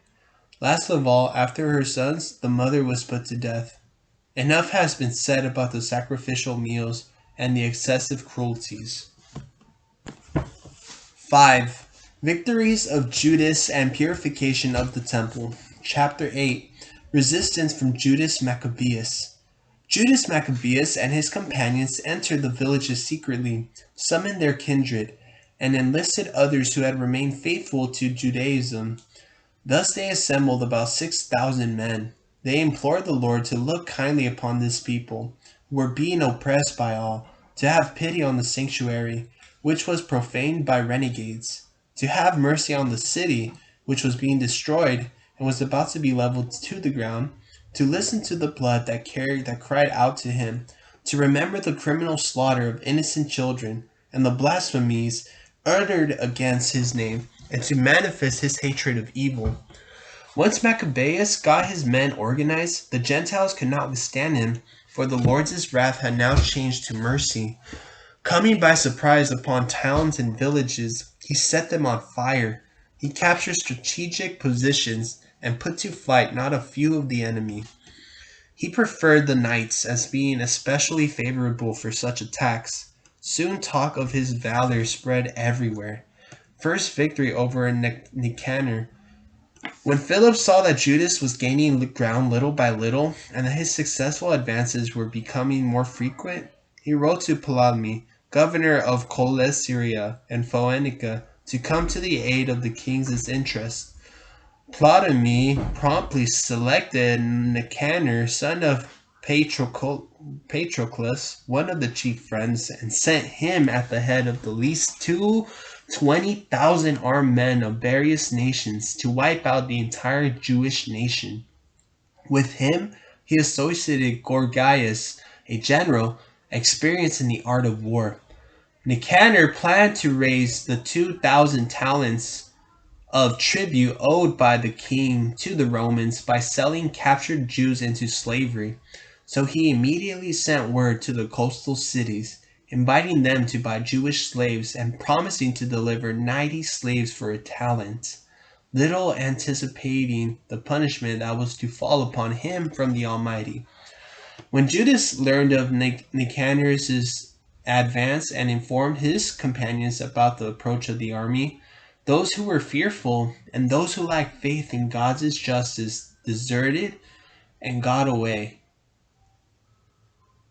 Last of all, after her sons, the mother was put to death. Enough has been said about the sacrificial meals and the excessive cruelties. 5. Victories of Judas and Purification of the Temple. Chapter 8. Resistance from Judas Maccabeus. Judas Maccabeus and his companions entered the villages secretly, summoned their kindred, and enlisted others who had remained faithful to Judaism. Thus they assembled about 6,000 men. They implored the Lord to look kindly upon this people, who were being oppressed by all, to have pity on the sanctuary, which was profaned by renegades, to have mercy on the city, which was being destroyed and was about to be leveled to the ground, to listen to the blood that cried out to him, to remember the criminal slaughter of innocent children and the blasphemies uttered against his name, and to manifest his hatred of evil. Once Maccabeus got his men organized, the Gentiles could not withstand him, for the Lord's wrath had now changed to mercy. Coming by surprise upon towns and villages, he set them on fire. He captured strategic positions and put to flight not a few of the enemy. He preferred the nights as being especially favorable for such attacks. Soon talk of his valor spread everywhere. First victory over Nicanor. When Philip saw that Judas was gaining ground little by little, and that his successful advances were becoming more frequent, he wrote to Ptolemy, governor of Coelesyria and Phoenicia, to come to the aid of the king's interests. Ptolemy promptly selected Nicanor, son of Patroclus, one of the chief friends, and sent him at the head of the least 20,000 armed men of various nations to wipe out the entire Jewish nation. With him, he associated Gorgias, a general experienced in the art of war. Nicanor planned to raise the 2,000 talents of tribute owed by the king to the Romans by selling captured Jews into slavery. So he immediately sent word to the coastal cities, inviting them to buy Jewish slaves and promising to deliver 90 slaves for a talent, little anticipating the punishment that was to fall upon him from the Almighty. When Judas learned of Nicanor's advance and informed his companions about the approach of the army, those who were fearful and those who lacked faith in God's justice deserted and got away.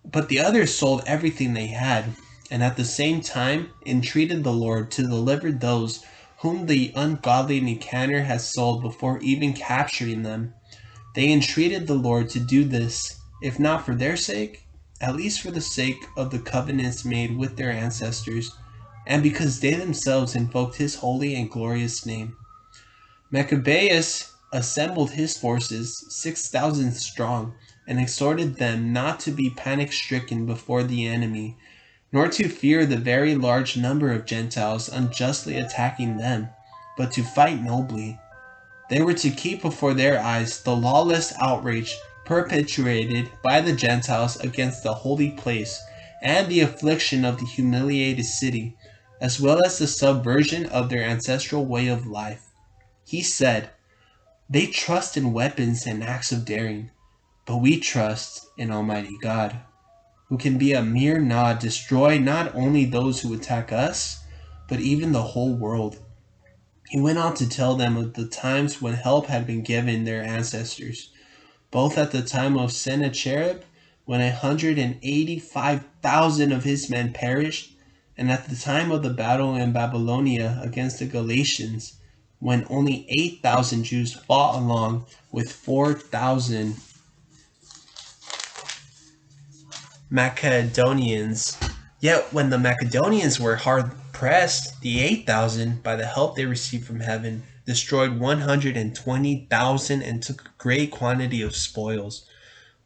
But the others sold everything they had, and at the same time entreated the Lord to deliver those whom the ungodly Nicanor had sold before even capturing them. They entreated the Lord to do this, if not for their sake, at least for the sake of the covenants made with their ancestors, and because they themselves invoked his holy and glorious name. Maccabees assembled his forces, 6,000 strong, and exhorted them not to be panic-stricken before the enemy, nor to fear the very large number of Gentiles unjustly attacking them, but to fight nobly. They were to keep before their eyes the lawless outrage perpetrated by the Gentiles against the holy place, and the affliction of the humiliated city, as well as the subversion of their ancestral way of life. He said, "They trust in weapons and acts of daring, but we trust in Almighty God, who can be a mere nod destroy not only those who attack us, but even the whole world." He went on to tell them of the times when help had been given their ancestors, both at the time of Sennacherib, when 185,000 of his men perished, and at the time of the battle in Babylonia against the Galatians, when only 8,000 Jews fought along with 4,000 Macedonians. Yet when the Macedonians were hard pressed, the 8,000, by the help they received from heaven, destroyed 120,000 and took a great quantity of spoils.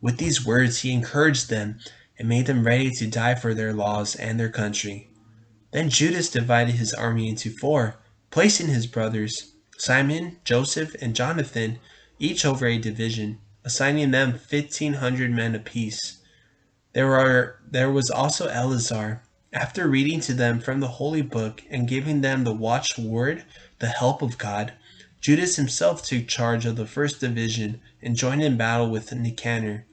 With these words he encouraged them and made them ready to die for their laws and their country. Then Judas divided his army into 4, placing his brothers, Simon, Joseph, and Jonathan, each over a division, assigning them 1,500 men apiece. There was also Eleazar. After reading to them from the Holy Book and giving them the watchword, the help of God, Judas himself took charge of the first division and joined in battle with Nicanor.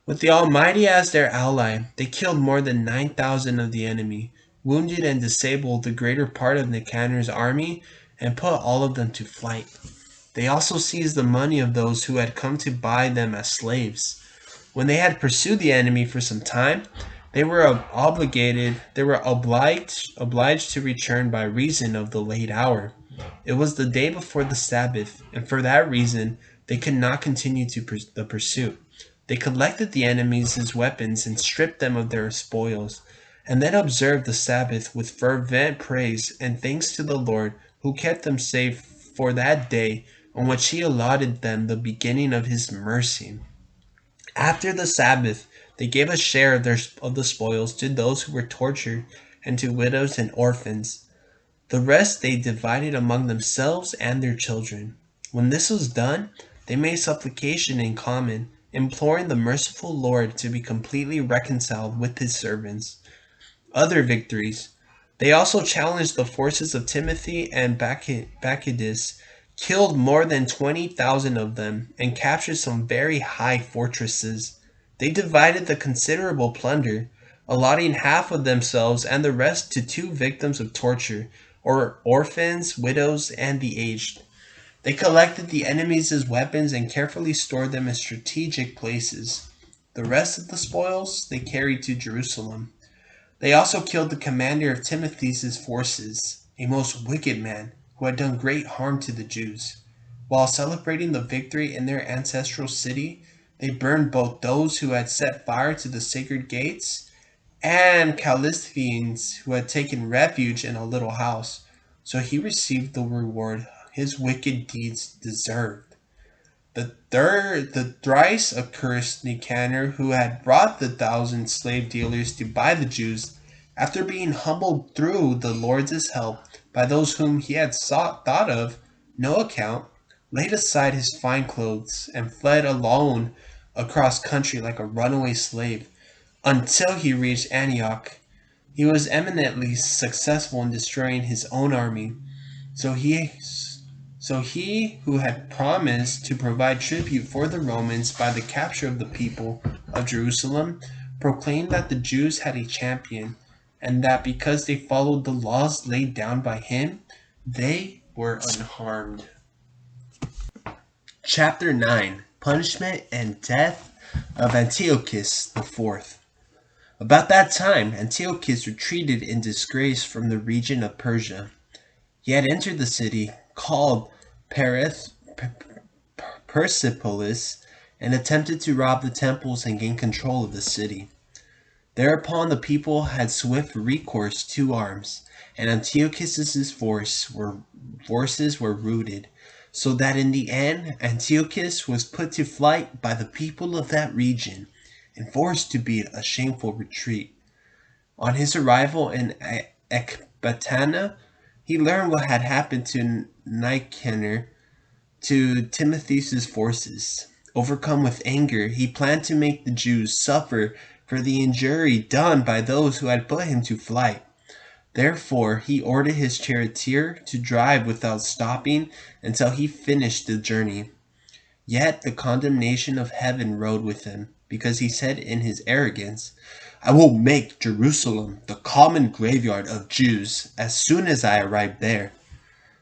With the Almighty as their ally, they killed more than 9,000 of the enemy, wounded and disabled the greater part of Nicanor's army, and put all of them to flight. They also seized the money of those who had come to buy them as slaves. When they had pursued the enemy for some time, they were obliged to return by reason of the late hour. It was the day before the Sabbath, and for that reason they could not continue the pursuit. They collected the enemy's weapons and stripped them of their spoils, and then observed the Sabbath with fervent praise and thanks to the Lord, who kept them safe for that day on which he allotted them the beginning of his mercy. After the Sabbath, they gave a share of the spoils to those who were tortured and to widows and orphans. The rest they divided among themselves and their children. When this was done, they made supplication in common, imploring the merciful Lord to be completely reconciled with his servants. Other victories. They also challenged the forces of Timothy and Bacchidus killed more than 20,000 of them, and captured some very high fortresses. They divided the considerable plunder, allotting half of themselves and the rest to two victims of torture, or orphans, widows, and the aged. They collected the enemies' weapons and carefully stored them in strategic places. The rest of the spoils they carried to Jerusalem. They also killed the commander of Timothy's forces, a most wicked man who had done great harm to the Jews. While celebrating the victory in their ancestral city, they burned both those who had set fire to the sacred gates and Philistines who had taken refuge in a little house. So he received the reward his wicked deeds deserved. The thrice accursed Nicanor, who had brought the 1,000 slave dealers to buy the Jews, after being humbled through the Lord's help by those whom he had thought of no account, laid aside his fine clothes and fled alone across country like a runaway slave until he reached Antioch. He was eminently successful in destroying his own army. So he who had promised to provide tribute for the Romans by the capture of the people of Jerusalem proclaimed that the Jews had a champion, and that because they followed the laws laid down by him, they were unharmed. Chapter 9: Punishment and Death of Antiochus IV. About that time, Antiochus retreated in disgrace from the region of Persia. He had entered the city called Persepolis and attempted to rob the temples and gain control of the city. Thereupon the people had swift recourse to arms, and Antiochus's forces were routed, so that in the end Antiochus was put to flight by the people of that region and forced to beat a shameful retreat. On his arrival in Ecbatana, he learned what had happened to Nicanor, to Timothy's forces. Overcome with anger, he planned to make the Jews suffer for the injury done by those who had put him to flight. Therefore, he ordered his charioteer to drive without stopping until he finished the journey. Yet the condemnation of heaven rode with him, because he said in his arrogance, "I will make Jerusalem the common graveyard of Jews as soon as I arrive there."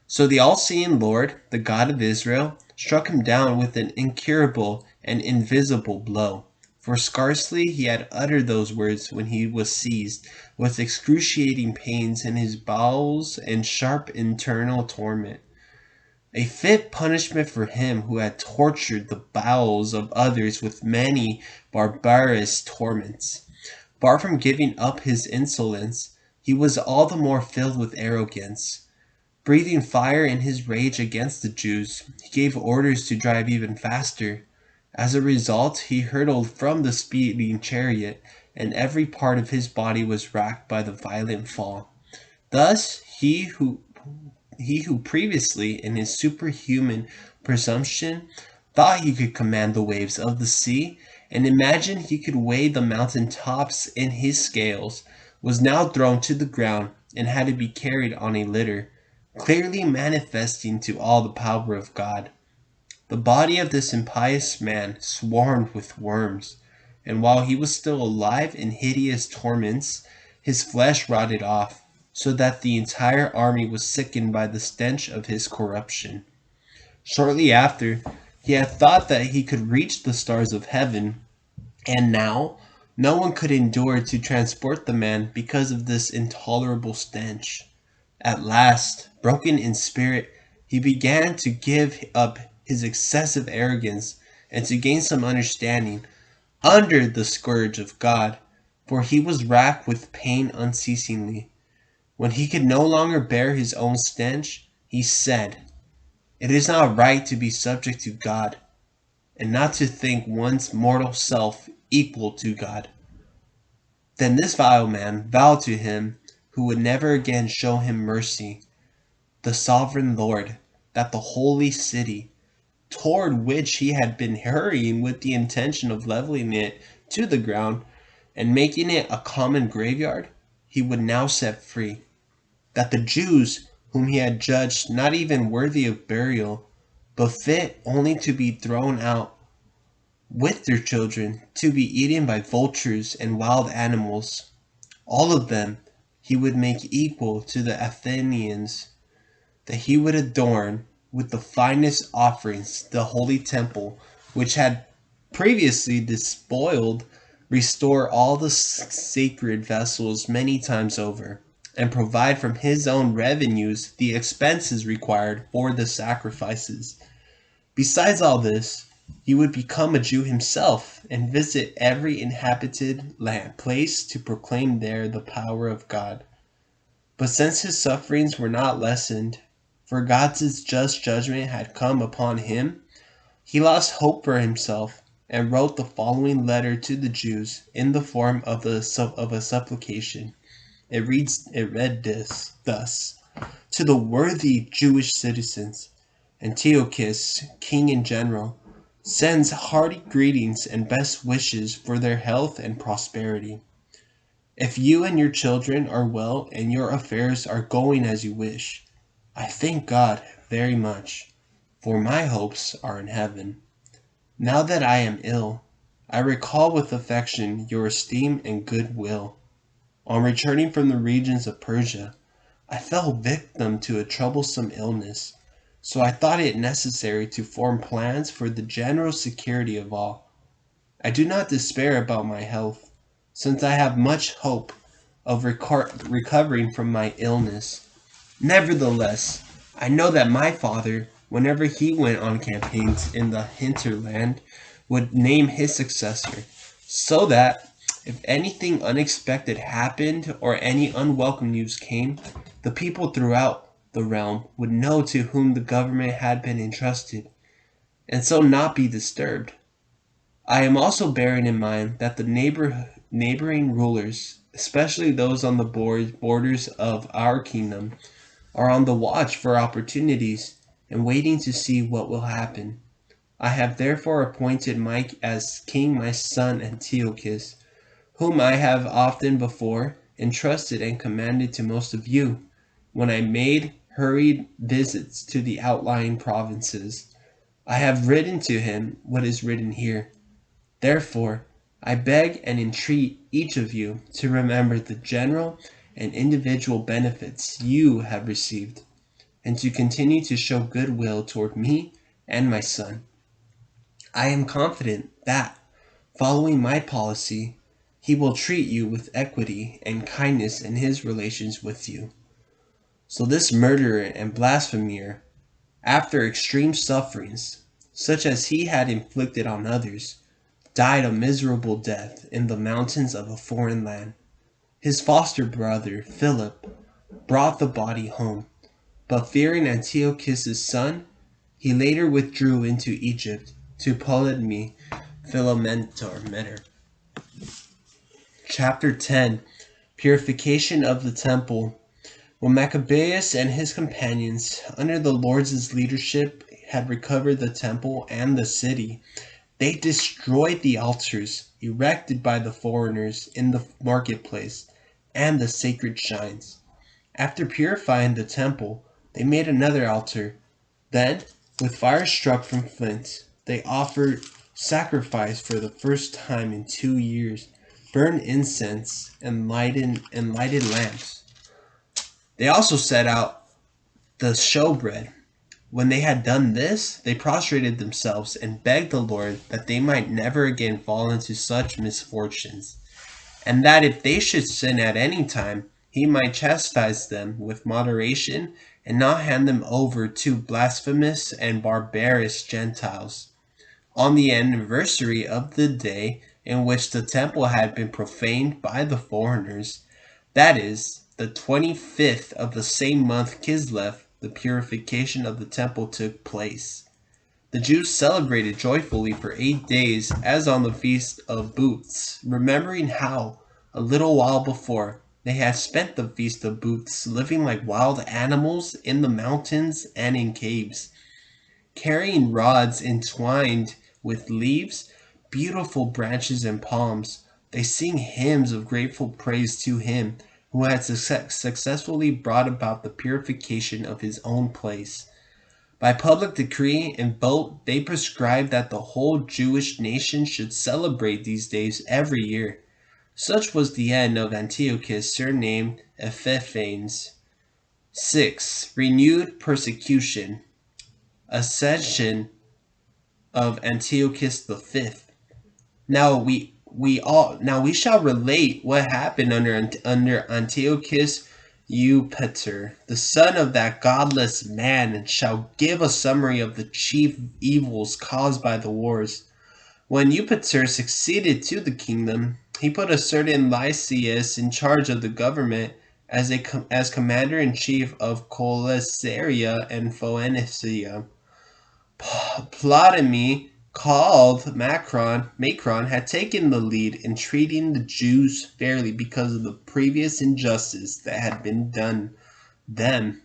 So the all-seeing Lord, the God of Israel, struck him down with an incurable and invisible blow. For scarcely he had uttered those words when he was seized with excruciating pains in his bowels and sharp internal torment. A fit punishment for him who had tortured the bowels of others with many barbarous torments. Far from giving up his insolence, he was all the more filled with arrogance. Breathing fire in his rage against the Jews, he gave orders to drive even faster. As a result, he hurtled from the speeding chariot, and every part of his body was racked by the violent fall. Thus, he who previously, in his superhuman presumption, thought he could command the waves of the sea, and imagined he could weigh the mountain tops in his scales, was now thrown to the ground and had to be carried on a litter, clearly manifesting to all the power of God. The body of this impious man swarmed with worms, and while he was still alive in hideous torments, his flesh rotted off, so that the entire army was sickened by the stench of his corruption. Shortly after, he had thought that he could reach the stars of heaven, and now no one could endure to transport the man because of this intolerable stench. At last, broken in spirit, he began to give up his excessive arrogance and to gain some understanding under the scourge of God, for he was racked with pain unceasingly. When he could no longer bear his own stench, he said, "It is not right to be subject to God, and not to think one's mortal self equal to God." Then this vile man vowed to him who would never again show him mercy, the sovereign Lord, that the holy city, toward which he had been hurrying with the intention of leveling it to the ground and making it a common graveyard, he would now set free. That the Jews whom he had judged not even worthy of burial, but fit only to be thrown out with their children, to be eaten by vultures and wild animals. All of them he would make equal to the Athenians, that he would adorn with the finest offerings the holy temple, which had previously despoiled, restore all the sacred vessels many times over, and provide from his own revenues the expenses required for the sacrifices. Besides all this, he would become a Jew himself and visit every inhabited place to proclaim there the power of God. But since his sufferings were not lessened, for God's just judgment had come upon him, he lost hope for himself and wrote the following letter to the Jews in the form of a supplication. It read thus: To the worthy Jewish citizens, Antiochus, king in general, sends hearty greetings and best wishes for their health and prosperity. If you and your children are well and your affairs are going as you wish, I thank God very much, for my hopes are in heaven. Now that I am ill, I recall with affection your esteem and goodwill. On returning from the regions of Persia, I fell victim to a troublesome illness, so I thought it necessary to form plans for the general security of all. I do not despair about my health, since I have much hope of recovering from my illness. Nevertheless, I know that my father, whenever he went on campaigns in the hinterland, would name his successor, so that, if anything unexpected happened or any unwelcome news came, the people throughout the realm would know to whom the government had been entrusted, and so not be disturbed. I am also bearing in mind that the neighboring rulers, especially those on the borders of our kingdom, are on the watch for opportunities and waiting to see what will happen. I have therefore appointed as king my son Antiochus, whom I have often before entrusted and commanded to most of you, when I made hurried visits to the outlying provinces. I have written to him what is written here. Therefore, I beg and entreat each of you to remember the general and individual benefits you have received, and to continue to show goodwill toward me and my son. I am confident that, following my policy, he will treat you with equity and kindness in his relations with you. So this murderer and blasphemer, after extreme sufferings, such as he had inflicted on others, died a miserable death in the mountains of a foreign land. His foster brother, Philip, brought the body home, but fearing Antiochus' son, he later withdrew into Egypt to Ptolemy Philomentor. Chapter 10. Purification of the Temple. When Maccabees and his companions, under the Lord's leadership, had recovered the temple and the city, they destroyed the altars erected by the foreigners in the marketplace and the sacred shrines. After purifying the temple, they made another altar. Then, with fire struck from flint, they offered sacrifice for the first time in 2 years, burned incense, and lighted lamps. They also set out the showbread. When they had done this, they prostrated themselves and begged the Lord that they might never again fall into such misfortunes, and that if they should sin at any time, he might chastise them with moderation and not hand them over to blasphemous and barbarous Gentiles. On the anniversary of the day in which the temple had been profaned by the foreigners, that is, the 25th of the same month Kislev, the purification of the temple took place. The Jews celebrated joyfully for 8 days as on the Feast of Booths, remembering how, a little while before, they had spent the Feast of Booths living like wild animals in the mountains and in caves. Carrying rods entwined with leaves, beautiful branches and palms, they sing hymns of grateful praise to him who had successfully brought about the purification of his own place. By public decree and vote, they prescribed that the whole Jewish nation should celebrate these days every year. Such was the end of Antiochus, surnamed Epiphanes. 6. Renewed persecution. Ascension of Antiochus V. Now we shall relate what happened under Antiochus Eupator, the son of that godless man, and shall give a summary of the chief evils caused by the wars. When Eupator succeeded to the kingdom, he put a certain Lysius in charge of the government as commander-in-chief of Coelesaria and Phoenicia. Ptolemy, called Macron, had taken the lead in treating the Jews fairly because of the previous injustice that had been done them,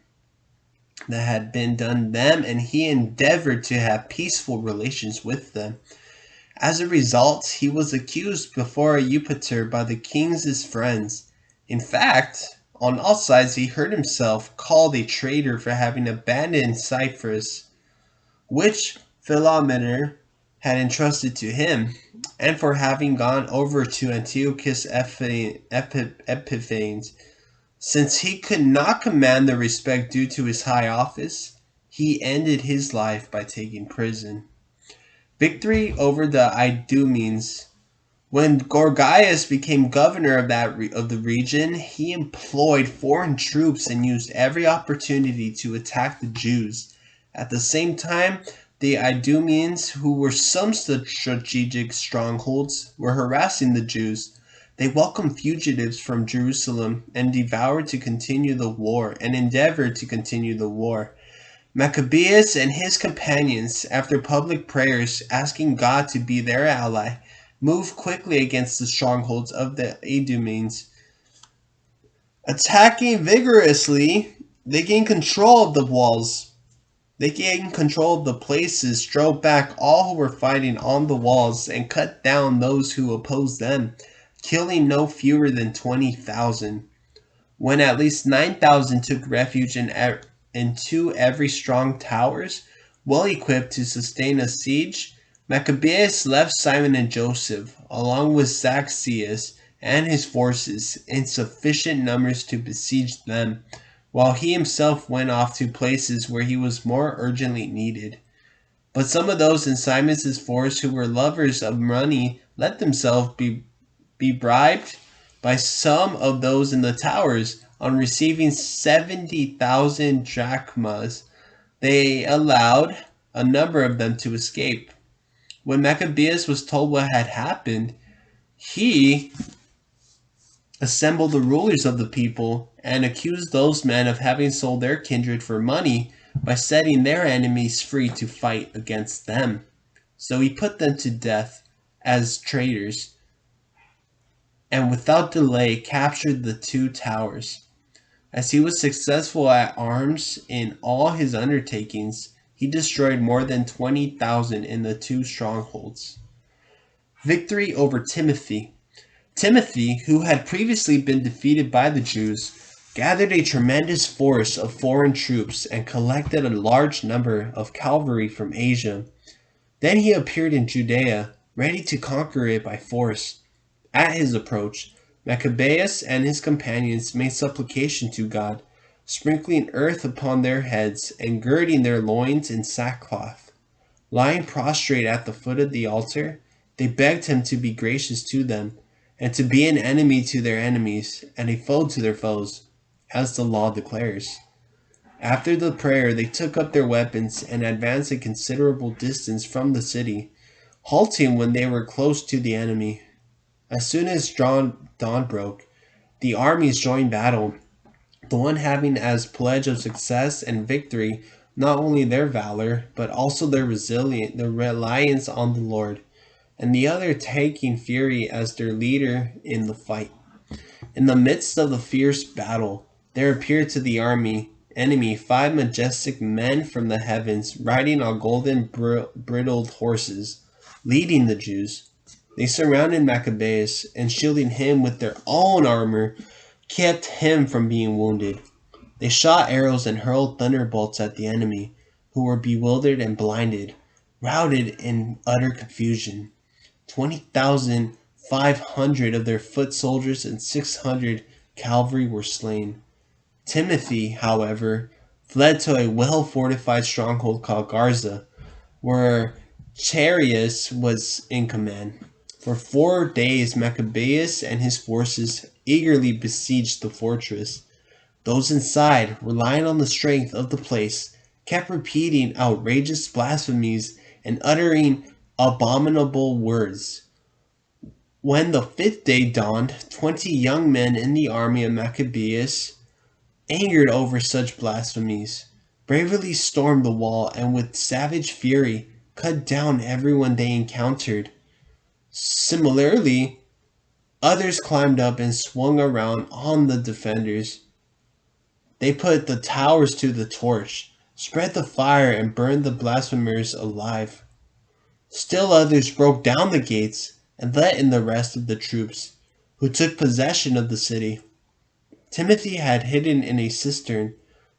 and he endeavored to have peaceful relations with them. As a result, he was accused before Eupator by the king's friends. In fact, on all sides he heard himself called a traitor for having abandoned Cyprus, which Philometor had entrusted to him, and for having gone over to Antiochus Epiphanes. Since he could not command the respect due to his high office, he ended his life by taking prison. Victory over the Idumeans. When Gorgias became governor of the region, he employed foreign troops and used every opportunity to attack the Jews. At the same time, the Idumeans, who were some strategic strongholds, were harassing the Jews. They welcomed fugitives from Jerusalem and endeavored to continue the war. Maccabees and his companions, after public prayers asking God to be their ally, moved quickly against the strongholds of the Idumeans. Attacking vigorously, they gained control of the walls. They gained control of the places, drove back all who were fighting on the walls, and cut down those who opposed them, killing no fewer than 20,000. When at least 9,000 took refuge in two every strong towers, well equipped to sustain a siege, Maccabees left Simon and Joseph, along with Zacchaeus and his forces, in sufficient numbers to besiege them, while he himself went off to places where he was more urgently needed. But some of those in Simon's force who were lovers of money let themselves be bribed by some of those in the towers. On receiving 70,000 drachmas, they allowed a number of them to escape. When Maccabees was told what had happened, he assembled the rulers of the people and accused those men of having sold their kindred for money by setting their enemies free to fight against them. So he put them to death as traitors, and without delay captured the two towers. As he was successful at arms in all his undertakings, he destroyed more than 20,000 in the two strongholds. Victory over Timothy. Timothy, who had previously been defeated by the Jews, gathered a tremendous force of foreign troops and collected a large number of cavalry from Asia. Then he appeared in Judea, ready to conquer it by force. At his approach, Maccabeus and his companions made supplication to God, sprinkling earth upon their heads and girding their loins in sackcloth. Lying prostrate at the foot of the altar, they begged him to be gracious to them, and to be an enemy to their enemies, and a foe to their foes, as the law declares. After the prayer, they took up their weapons and advanced a considerable distance from the city, halting when they were close to the enemy. As soon as dawn broke, the armies joined battle, the one having as pledge of success and victory not only their valor, but also their reliance on the Lord, and the other taking fury as their leader in the fight. In the midst of the fierce battle, there appeared to the enemy 5 majestic men from the heavens, riding on golden bridled horses, leading the Jews. They surrounded Maccabeus, and shielding him with their own armor, kept him from being wounded. They shot arrows and hurled thunderbolts at the enemy, who were bewildered and blinded, routed in utter confusion. 20,500 of their foot soldiers and 600 cavalry were slain. Timothy, however, fled to a well-fortified stronghold called Garza, where Charius was in command. For 4 days Maccabeus and his forces eagerly besieged the fortress. Those inside, relying on the strength of the place, kept repeating outrageous blasphemies and uttering abominable words. When the 5th day dawned, 20 young men in the army of Maccabeus, angered over such blasphemies, bravely stormed the wall and with savage fury cut down everyone they encountered. Similarly, others climbed up and swung around on the defenders. They put the towers to the torch, spread the fire, and burned the blasphemers alive. Still others broke down the gates and let in the rest of the troops, who took possession of the city. Timothy had hidden in a cistern,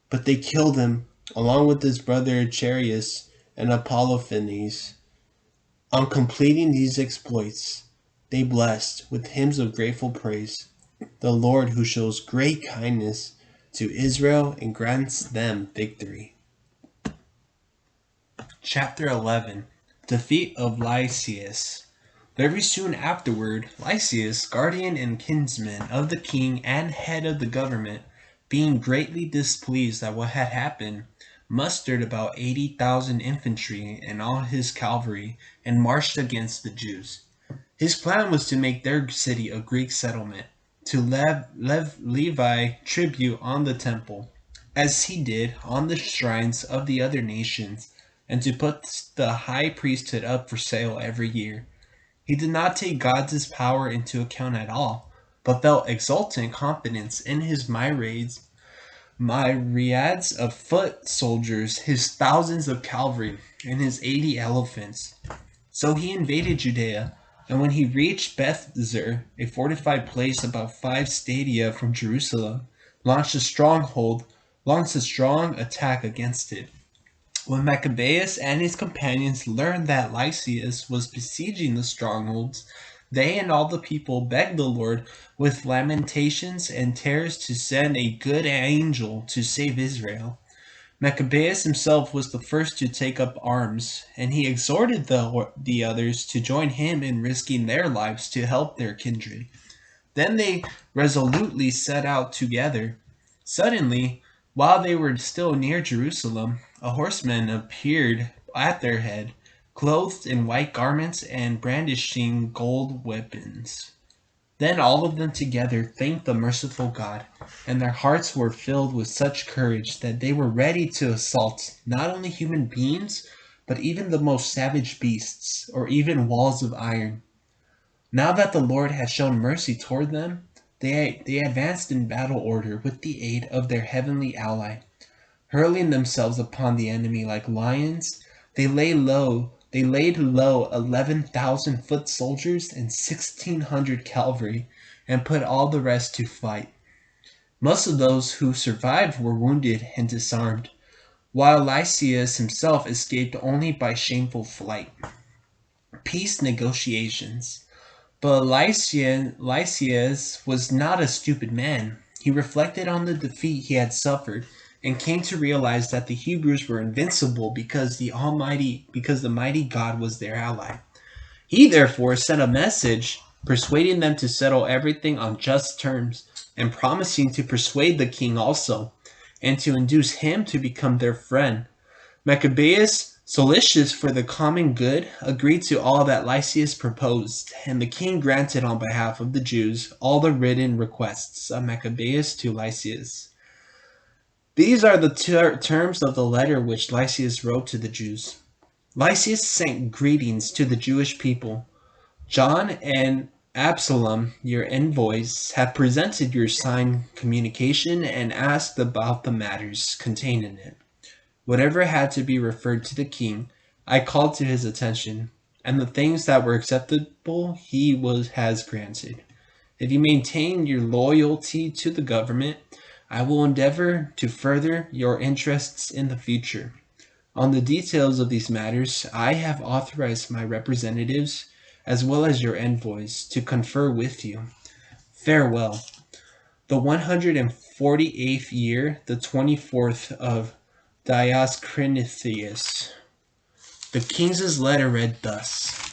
but they killed him, along with his brother Charius and Apollophanes. On completing these exploits, they blessed, with hymns of grateful praise, the Lord who shows great kindness to Israel and grants them victory. Chapter 11. Defeat of Lysius. Very soon afterward, Lysius, guardian and kinsman of the king and head of the government, being greatly displeased at what had happened, mustered about 80,000 infantry and all his cavalry, and marched against the Jews. His plan was to make their city a Greek settlement, to levy tribute on the temple, as he did on the shrines of the other nations, and to put the high priesthood up for sale every year. He did not take God's power into account at all, but felt exultant confidence in his myriads of foot soldiers, his thousands of cavalry, and his 80 elephants. So he invaded Judea, and when he reached Bethzer, a fortified place about 5 stadia from Jerusalem, launched a strong attack against it. When Maccabeus and his companions learned that Lysius was besieging the strongholds, they and all the people begged the Lord with lamentations and tears to send a good angel to save Israel. Maccabeus himself was the first to take up arms, and he exhorted the others to join him in risking their lives to help their kindred. Then they resolutely set out together. Suddenly, while they were still near Jerusalem, a horseman appeared at their head, clothed in white garments and brandishing gold weapons. Then all of them together thanked the merciful God, and their hearts were filled with such courage that they were ready to assault not only human beings, but even the most savage beasts, or even walls of iron. Now that the Lord had shown mercy toward them, they advanced in battle order with the aid of their heavenly ally. Hurling themselves upon the enemy like lions, they laid low 11,000 foot soldiers and 1,600 cavalry, and put all the rest to flight. Most of those who survived were wounded and disarmed, while Lysius himself escaped only by shameful flight. Peace negotiations. But Lysius was not a stupid man. He reflected on the defeat he had suffered and came to realize that the Hebrews were invincible because the mighty God was their ally. He therefore sent a message persuading them to settle everything on just terms and promising to persuade the king also and to induce him to become their friend. Maccabeus, solicitous for the common good, agreed to all that Lysius proposed, and the king granted on behalf of the Jews all the written requests of Maccabeus to Lysius. These are the terms of the letter which Lysius wrote to the Jews. Lysius sent greetings to the Jewish people. John and Absalom, your envoys, have presented your signed communication and asked about the matters contained in it. Whatever had to be referred to the king, I called to his attention, and the things that were acceptable he has granted. If you maintain your loyalty to the government, I will endeavor to further your interests in the future. On the details of these matters, I have authorized my representatives, as well as your envoys, to confer with you. Farewell. The 148th year, the 24th of Dioscrinithius. The king's letter read thus.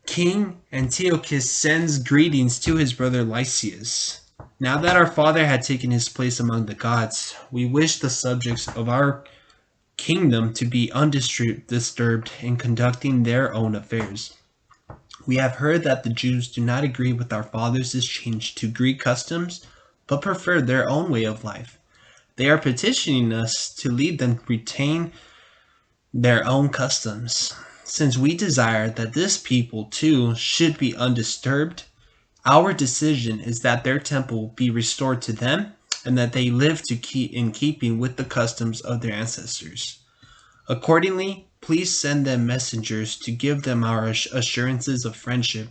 King Antiochus sends greetings to his brother Lysius. Now that our father had taken his place among the gods, we wish the subjects of our kingdom to be undisturbed in conducting their own affairs. We have heard that the Jews do not agree with our fathers' change to Greek customs, but prefer their own way of life. They are petitioning us to lead them retain their own customs. Since we desire that this people too should be undisturbed, our decision is that their temple be restored to them and that they live in keeping with the customs of their ancestors. Accordingly, please send them messengers to give them our assurances of friendship,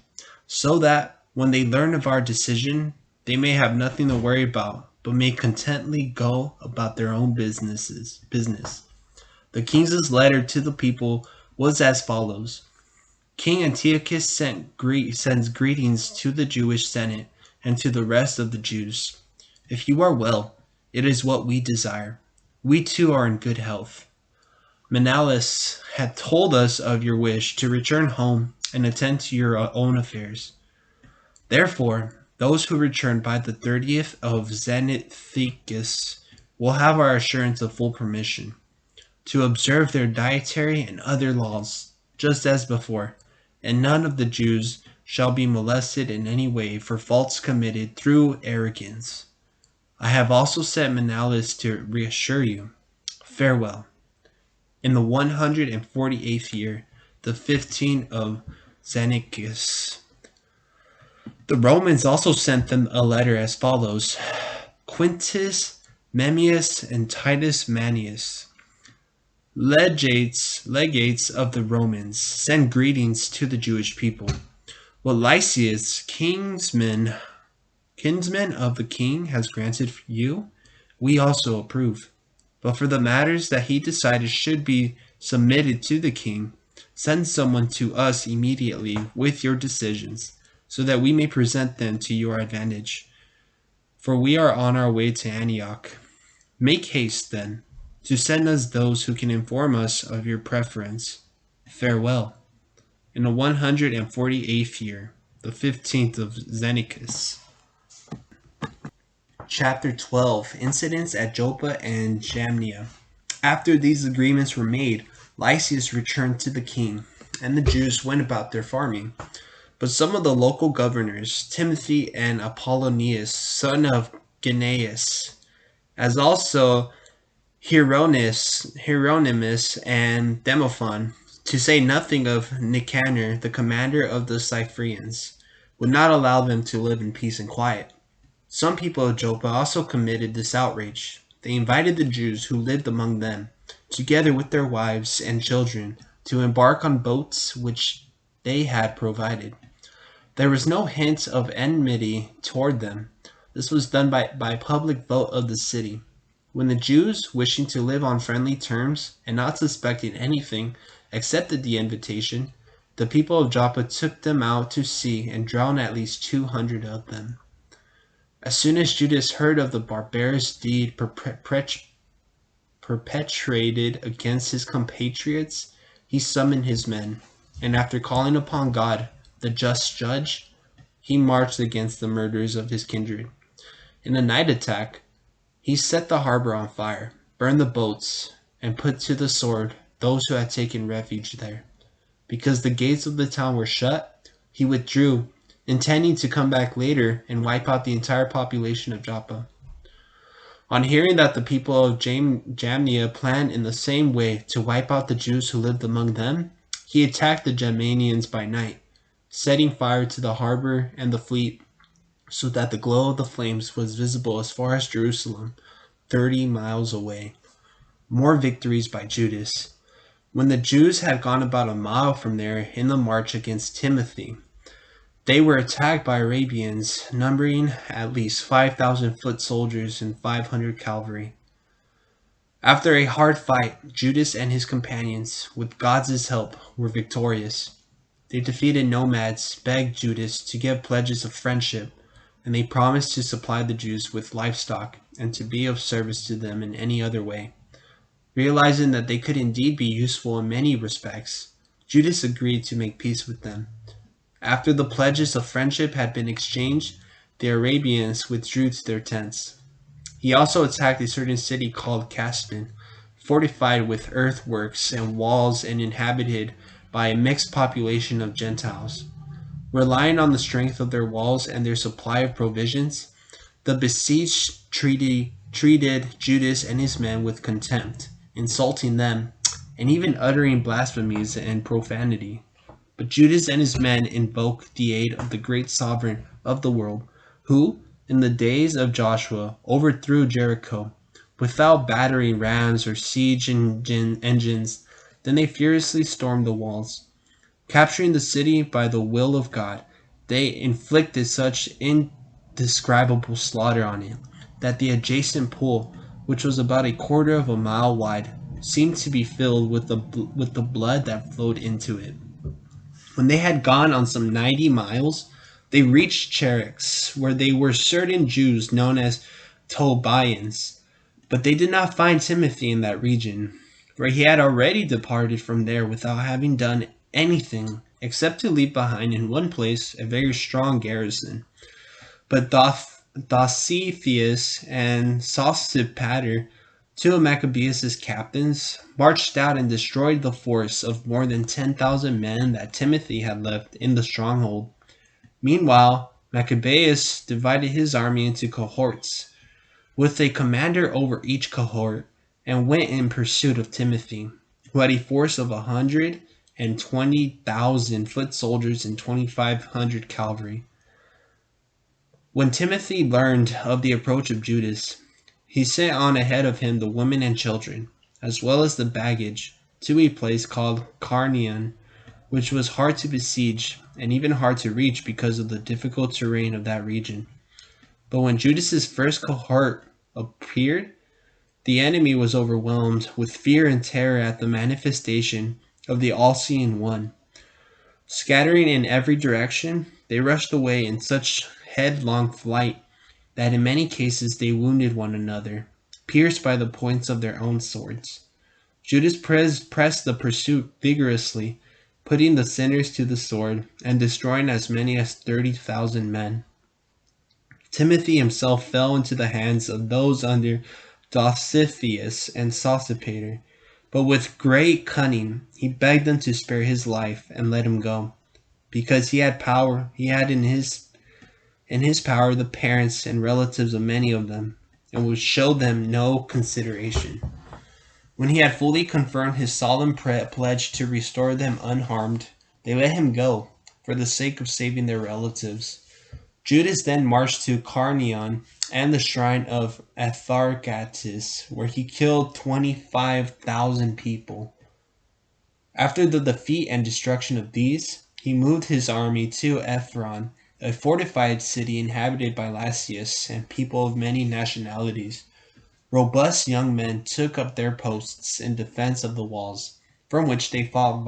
so that when they learn of our decision, they may have nothing to worry about, but may contentedly go about their own business. The king's letter to the people was as follows. King Antiochus sends greetings to the Jewish Senate and to the rest of the Jews. If you are well, it is what we desire. We too are in good health. Mennolas had told us of your wish to return home and attend to your own affairs. Therefore, those who return by the 30th of Xanthicus will have our assurance of full permission to observe their dietary and other laws, just as before, and none of the Jews shall be molested in any way for faults committed through arrogance. I have also sent Mennolas to reassure you. Farewell. In the 148th year, the 15th of Xanthicus. The Romans also sent them a letter as follows. Quintus Memmius and Titus Manius, legates of the Romans, send greetings to the Jewish people. What Lysius, kinsman of the king, has granted you, we also approve. But for the matters that he decided should be submitted to the king, send someone to us immediately with your decisions, so that we may present them to your advantage. For we are on our way to Antioch. Make haste, then, to send us those who can inform us of your preference. Farewell. In the 148th year, the 15th of Xanthicus. Chapter 12. Incidents at Joppa and Jamnia. After these agreements were made, Lysius returned to the king, and the Jews went about their farming. But some of the local governors, Timothy and Apollonius, son of Gennaeus, as also Hieronymus and Demophon, to say nothing of Nicanor, the commander of the Cyprians, would not allow them to live in peace and quiet. Some people of Joppa also committed this outrage. They invited the Jews who lived among them, together with their wives and children, to embark on boats which they had provided. There was no hint of enmity toward them. This was done by public vote of the city. When the Jews, wishing to live on friendly terms and not suspecting anything, accepted the invitation, the people of Joppa took them out to sea and drowned at least 200 of them. As soon as Judas heard of the barbarous deed perpetrated against his compatriots, he summoned his men, and after calling upon God, the just judge, he marched against the murderers of his kindred. In a night attack, he set the harbor on fire, burned the boats, and put to the sword those who had taken refuge there. Because the gates of the town were shut, he withdrew, intending to come back later and wipe out the entire population of Joppa. On hearing that the people of Jamnia planned in the same way to wipe out the Jews who lived among them, he attacked the Jamnians by night, setting fire to the harbor and the fleet, so that the glow of the flames was visible as far as Jerusalem, 30 miles away. More victories by Judas. When the Jews had gone about a mile from there in the march against Timothy, They were attacked by Arabians, numbering at least 5,000 foot soldiers and 500 cavalry. After a hard fight, Judas and his companions, with God's help, were victorious. They defeated nomads, begged Judas to give pledges of friendship, and they promised to supply the Jews with livestock and to be of service to them in any other way. Realizing that they could indeed be useful in many respects, Judas agreed to make peace with them. After the pledges of friendship had been exchanged, the Arabians withdrew to their tents. He also attacked a certain city called Casbin, fortified with earthworks and walls and inhabited by a mixed population of Gentiles. Relying on the strength of their walls and their supply of provisions, the besieged treated Judas and his men with contempt, insulting them, and even uttering blasphemies and profanity. But Judas and his men invoked the aid of the great sovereign of the world, who, in the days of Joshua, overthrew Jericho without battering rams or siege engines. Then they furiously stormed the walls. Capturing the city by the will of God, they inflicted such indescribable slaughter on it that the adjacent pool, which was about a quarter of a mile wide, seemed to be filled with the blood that flowed into it. When they had gone on some 90 miles, they reached Cherix, where they were certain Jews known as Tobians. But they did not find Timothy in that region, for he had already departed from there without having done anything except to leave behind in one place a very strong garrison. But Dositheus and Sosipater, two of Maccabees' captains, marched out and destroyed the force of more than 10,000 men that Timothy had left in the stronghold. Meanwhile, Maccabees divided his army into cohorts, with a commander over each cohort, and went in pursuit of Timothy, who had a force of 120,000 foot soldiers and 2,500 cavalry. When Timothy learned of the approach of Judas, he sent on ahead of him the women and children, as well as the baggage, to a place called Carnion, which was hard to besiege and even hard to reach because of the difficult terrain of that region. But when Judas's first cohort appeared, the enemy was overwhelmed with fear and terror at the manifestation of the all-seeing one. Scattering in every direction, they rushed away in such headlong flight that in many cases they wounded one another, pierced by the points of their own swords. Judas pressed the pursuit vigorously, putting the sinners to the sword and destroying as many as 30,000 men. Timothy himself fell into the hands of those under Dositheus and Sosipater, but with great cunning he begged them to spare his life and let him go, because he had in his power the parents and relatives of many of them, and would show them no consideration. When he had fully confirmed his solemn pledge to restore them unharmed, they let him go, for the sake of saving their relatives. Judas then marched to Carnion and the shrine of Arrogance, where he killed 25,000 people. After the defeat and destruction of these, he moved his army to Ephron, a fortified city inhabited by Lysius and people of many nationalities. Robust young men took up their posts in defense of the walls, from which they fought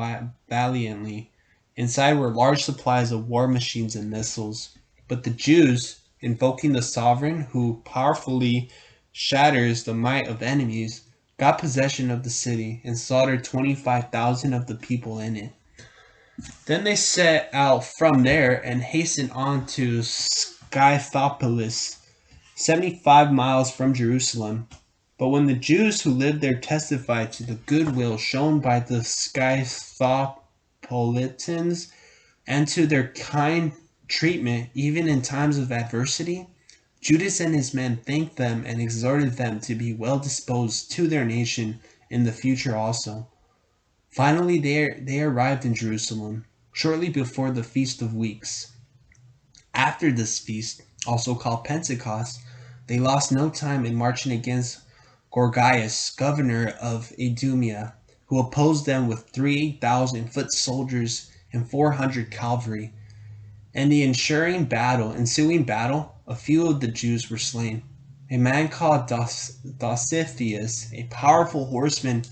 valiantly. Inside were large supplies of war machines and missiles. But the Jews, invoking the sovereign who powerfully shatters the might of enemies, got possession of the city and slaughtered 25,000 of the people in it. Then they set out from there and hastened on to Scythopolis, 75 miles from Jerusalem. But when the Jews who lived there testified to the goodwill shown by the Scythopolitans and to their kind treatment even in times of adversity, Judas and his men thanked them and exhorted them to be well disposed to their nation in the future also. Finally, they arrived in Jerusalem shortly before the Feast of Weeks. After this feast, also called Pentecost, they lost no time in marching against Gorgias, governor of Idumea, who opposed them with 3,000 foot soldiers and 400 cavalry. In the ensuing battle, a few of the Jews were slain. A man called Dositheus, a powerful horseman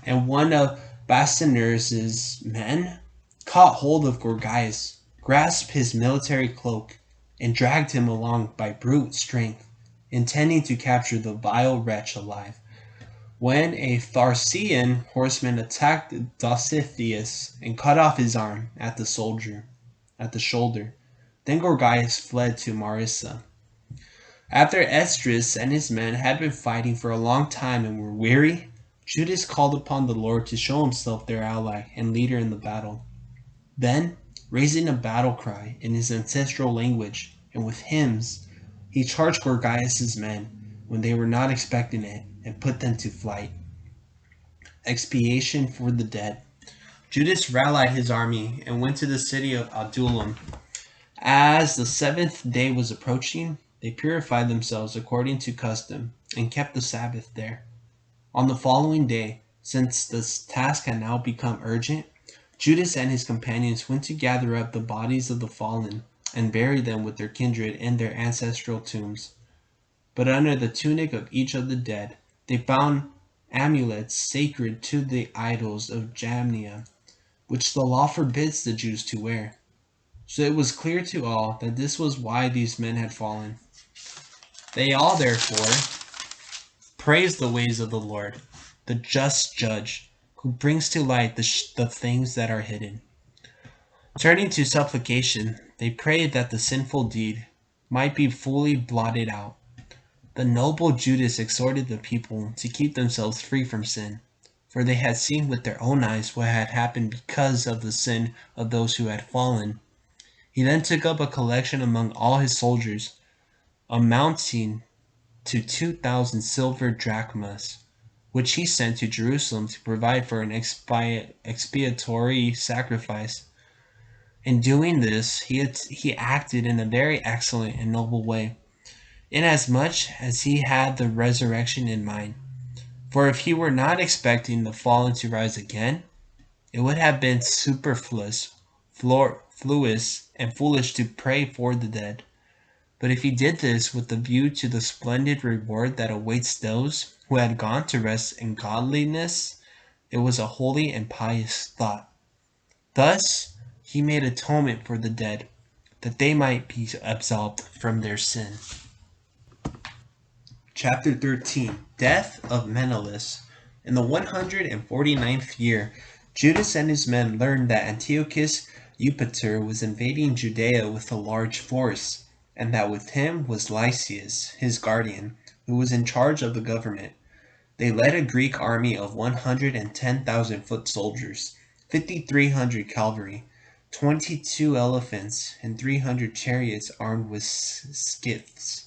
and one of Bassianus' men, caught hold of Gorgias, grasped his military cloak, and dragged him along by brute strength, intending to capture the vile wretch alive. When a Thracian horseman attacked Dositheus and cut off his arm at the shoulder, then Gorgias fled to Marissa. After Esdras and his men had been fighting for a long time and were weary, Judas called upon the Lord to show himself their ally and leader in the battle. Then, raising a battle cry in his ancestral language and with hymns, he charged Gorgias' men when they were not expecting it and put them to flight. Expiation for the dead. Judas rallied his army and went to the city of Adullam. As the seventh day was approaching, they purified themselves according to custom and kept the Sabbath there. On the following day, since this task had now become urgent, Judas and his companions went to gather up the bodies of the fallen and bury them with their kindred in their ancestral tombs. But under the tunic of each of the dead, they found amulets sacred to the idols of Jamnia, which the law forbids the Jews to wear. So it was clear to all that this was why these men had fallen. They all, therefore, praised the ways of the Lord, the just judge, who brings to light the things that are hidden. Turning to supplication, they prayed that the sinful deed might be fully blotted out. The noble Judas exhorted the people to keep themselves free from sin, for they had seen with their own eyes what had happened because of the sin of those who had fallen. He then took up a collection among all his soldiers, amounting to 2,000 silver drachmas, which he sent to Jerusalem to provide for an expiatory sacrifice. In doing this, he acted in a very excellent and noble way, inasmuch as he had the resurrection in mind. For if he were not expecting the fallen to rise again, it would have been superfluous, and foolish to pray for the dead. But if he did this with the view to the splendid reward that awaits those who had gone to rest in godliness, it was a holy and pious thought. Thus he made atonement for the dead, that they might be absolved from their sin. Chapter 13. Death of Mennolas. In the 149th year, Judas and his men learned that Antiochus Eupator was invading Judea with a large force, and that with him was Lysius, his guardian, who was in charge of the government. They led a Greek army of 110,000 foot soldiers, 5,300 cavalry, 22 elephants, and 300 chariots armed with skiffs.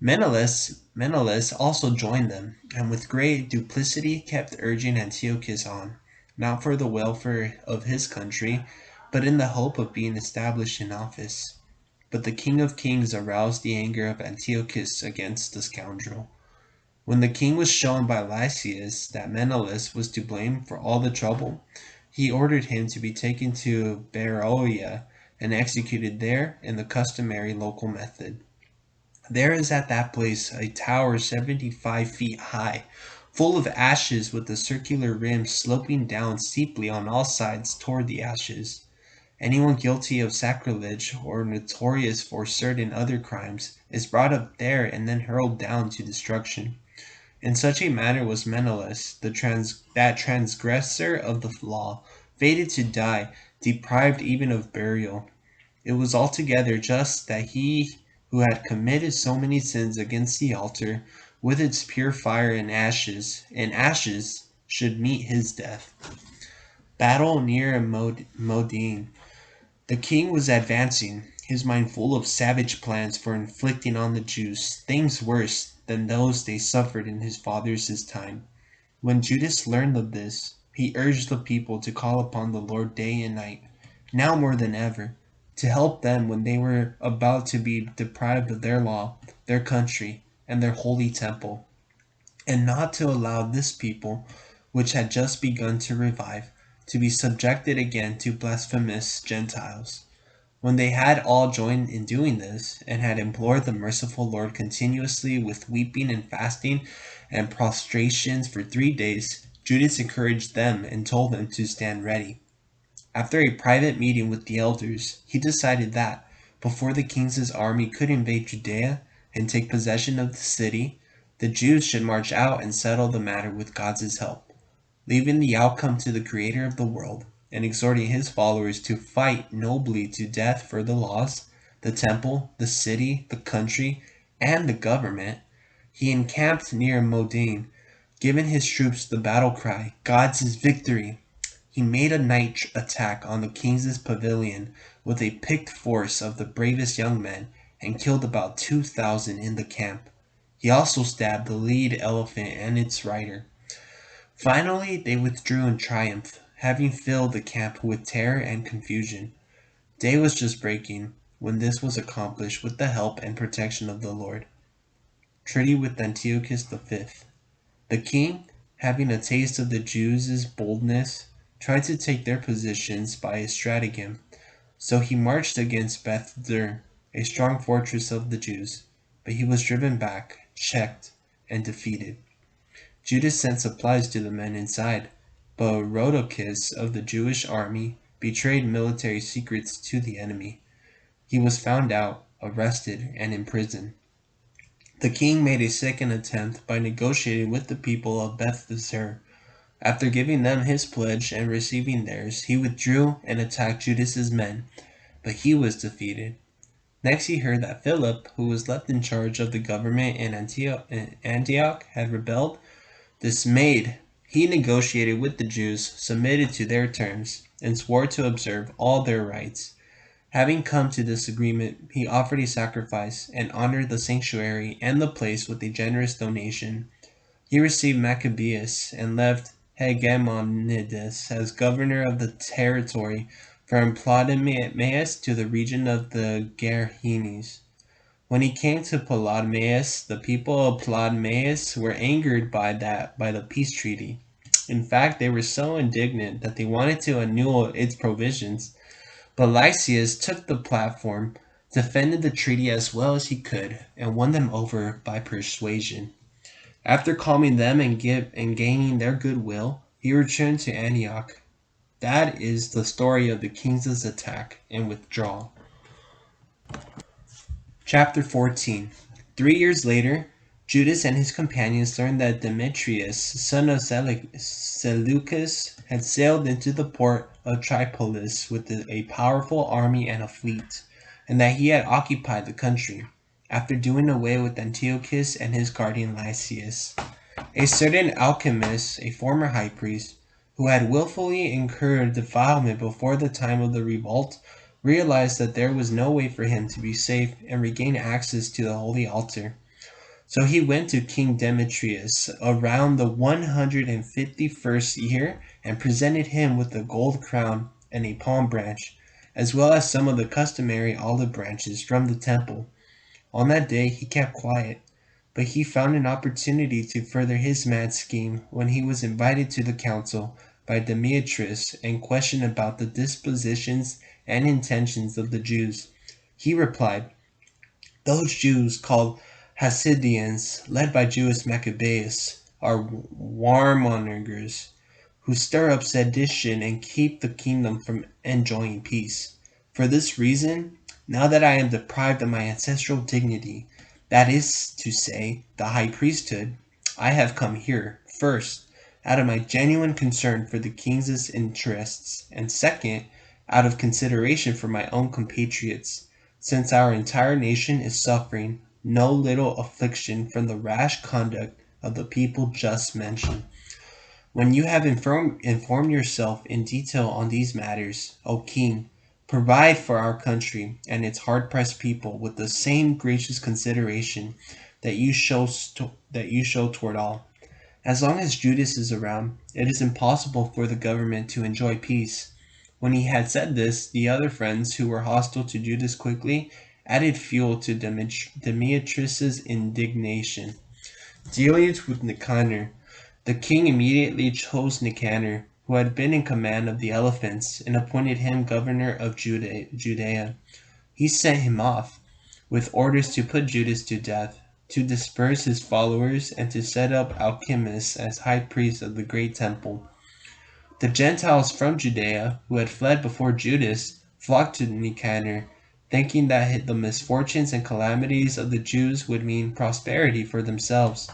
Mennolas also joined them, and with great duplicity kept urging Antiochus on, not for the welfare of his country, but in the hope of being established in office. But the King of Kings aroused the anger of Antiochus against the scoundrel. When the king was shown by Lysius that Mennolas was to blame for all the trouble, he ordered him to be taken to Beroia and executed there in the customary local method. There is at that place a tower 75 feet high, full of ashes with a circular rim sloping down steeply on all sides toward the ashes. Anyone guilty of sacrilege or notorious for certain other crimes is brought up there and then hurled down to destruction. In such a manner was Mennolas, that transgressor of the law, fated to die, deprived even of burial. It was altogether just that he who had committed so many sins against the altar, with its pure fire and ashes, should meet his death. Battle near Modine. The king was advancing, his mind full of savage plans for inflicting on the Jews things worse than those they suffered in his father's time. When Judas learned of this, he urged the people to call upon the Lord day and night, now more than ever, to help them when they were about to be deprived of their law, their country, and their holy temple, and not to allow this people, which had just begun to revive, to be subjected again to blasphemous Gentiles. When they had all joined in doing this, and had implored the merciful Lord continuously with weeping and fasting and prostrations for 3 days, Judas encouraged them and told them to stand ready. After a private meeting with the elders, he decided that, before the king's army could invade Judea and take possession of the city, the Jews should march out and settle the matter with God's help, leaving the outcome to the Creator of the world, and exhorting his followers to fight nobly to death for the laws, the temple, the city, the country, and the government. He encamped near Modine, giving his troops the battle cry, "God's victory." He made a night attack on the king's pavilion with a picked force of the bravest young men, and killed about 2,000 in the camp. He also stabbed the lead elephant and its rider. Finally, they withdrew in triumph, having filled the camp with terror and confusion. Day was just breaking when this was accomplished with the help and protection of the Lord. Treaty with Antiochus V. The king, having a taste of the Jews' boldness, tried to take their positions by a stratagem. So he marched against Beth-Zur, a strong fortress of the Jews, but he was driven back, checked, and defeated. Judas sent supplies to the men inside, but Rhodocus of the Jewish army betrayed military secrets to the enemy. He was found out, arrested, and imprisoned. The king made a second attempt by negotiating with the people of Beth-Zur. After giving them his pledge and receiving theirs, he withdrew and attacked Judas's men, but he was defeated. Next he heard that Philip, who was left in charge of the government in Antioch, had rebelled. Dismayed, he negotiated with the Jews, submitted to their terms, and swore to observe all their rights. Having come to this agreement, he offered a sacrifice and honored the sanctuary and the place with a generous donation. He received Maccabees and left Hegemonides as governor of the territory from Ptolemais to the region of the Gergenes. When he came to Ptolemais, the people of Ptolemais were angered by the peace treaty. In fact, they were so indignant that they wanted to annul its provisions. But Lysius took the platform, defended the treaty as well as he could, and won them over by persuasion. After calming them and gaining their goodwill, he returned to Antioch. That is the story of the king's attack and withdrawal. Chapter 14. 3 years later, Judas and his companions learned that Demetrius, son of Seleucus, had sailed into the port of Tripolis with a powerful army and a fleet, and that he had occupied the country, after doing away with Antiochus and his guardian Lysius. A certain alchemist, a former high priest, who had willfully incurred defilement before the time of the revolt, realized that there was no way for him to be safe and regain access to the holy altar. So he went to King Demetrius around the 151st year and presented him with a gold crown and a palm branch, as well as some of the customary olive branches from the temple. On that day he kept quiet, but he found an opportunity to further his mad scheme when he was invited to the council by Demetrius and questioned about the dispositions and intentions of the Jews. He replied, "Those Jews called Hasidians, led by Jewish Maccabees, are warmongers who stir up sedition and keep the kingdom from enjoying peace. For this reason, now that I am deprived of my ancestral dignity, that is to say, the high priesthood, I have come here, first, out of my genuine concern for the king's interests, and second, out of consideration for my own compatriots, since our entire nation is suffering no little affliction from the rash conduct of the people just mentioned. When you have informed yourself in detail on these matters, O king, provide for our country and its hard-pressed people with the same gracious consideration that you show toward all. As long as Judas is around, it is impossible for the government to enjoy peace." When he had said this, the other friends who were hostile to Judas quickly added fuel to Demetrius's indignation. Dealing with Nicanor, the king immediately chose Nicanor, who had been in command of the elephants, and appointed him governor of Judea. He sent him off, with orders to put Judas to death, to disperse his followers, and to set up Alchemists as high priests of the great temple. The Gentiles from Judea, who had fled before Judas, flocked to Nicanor, thinking that the misfortunes and calamities of the Jews would mean prosperity for themselves.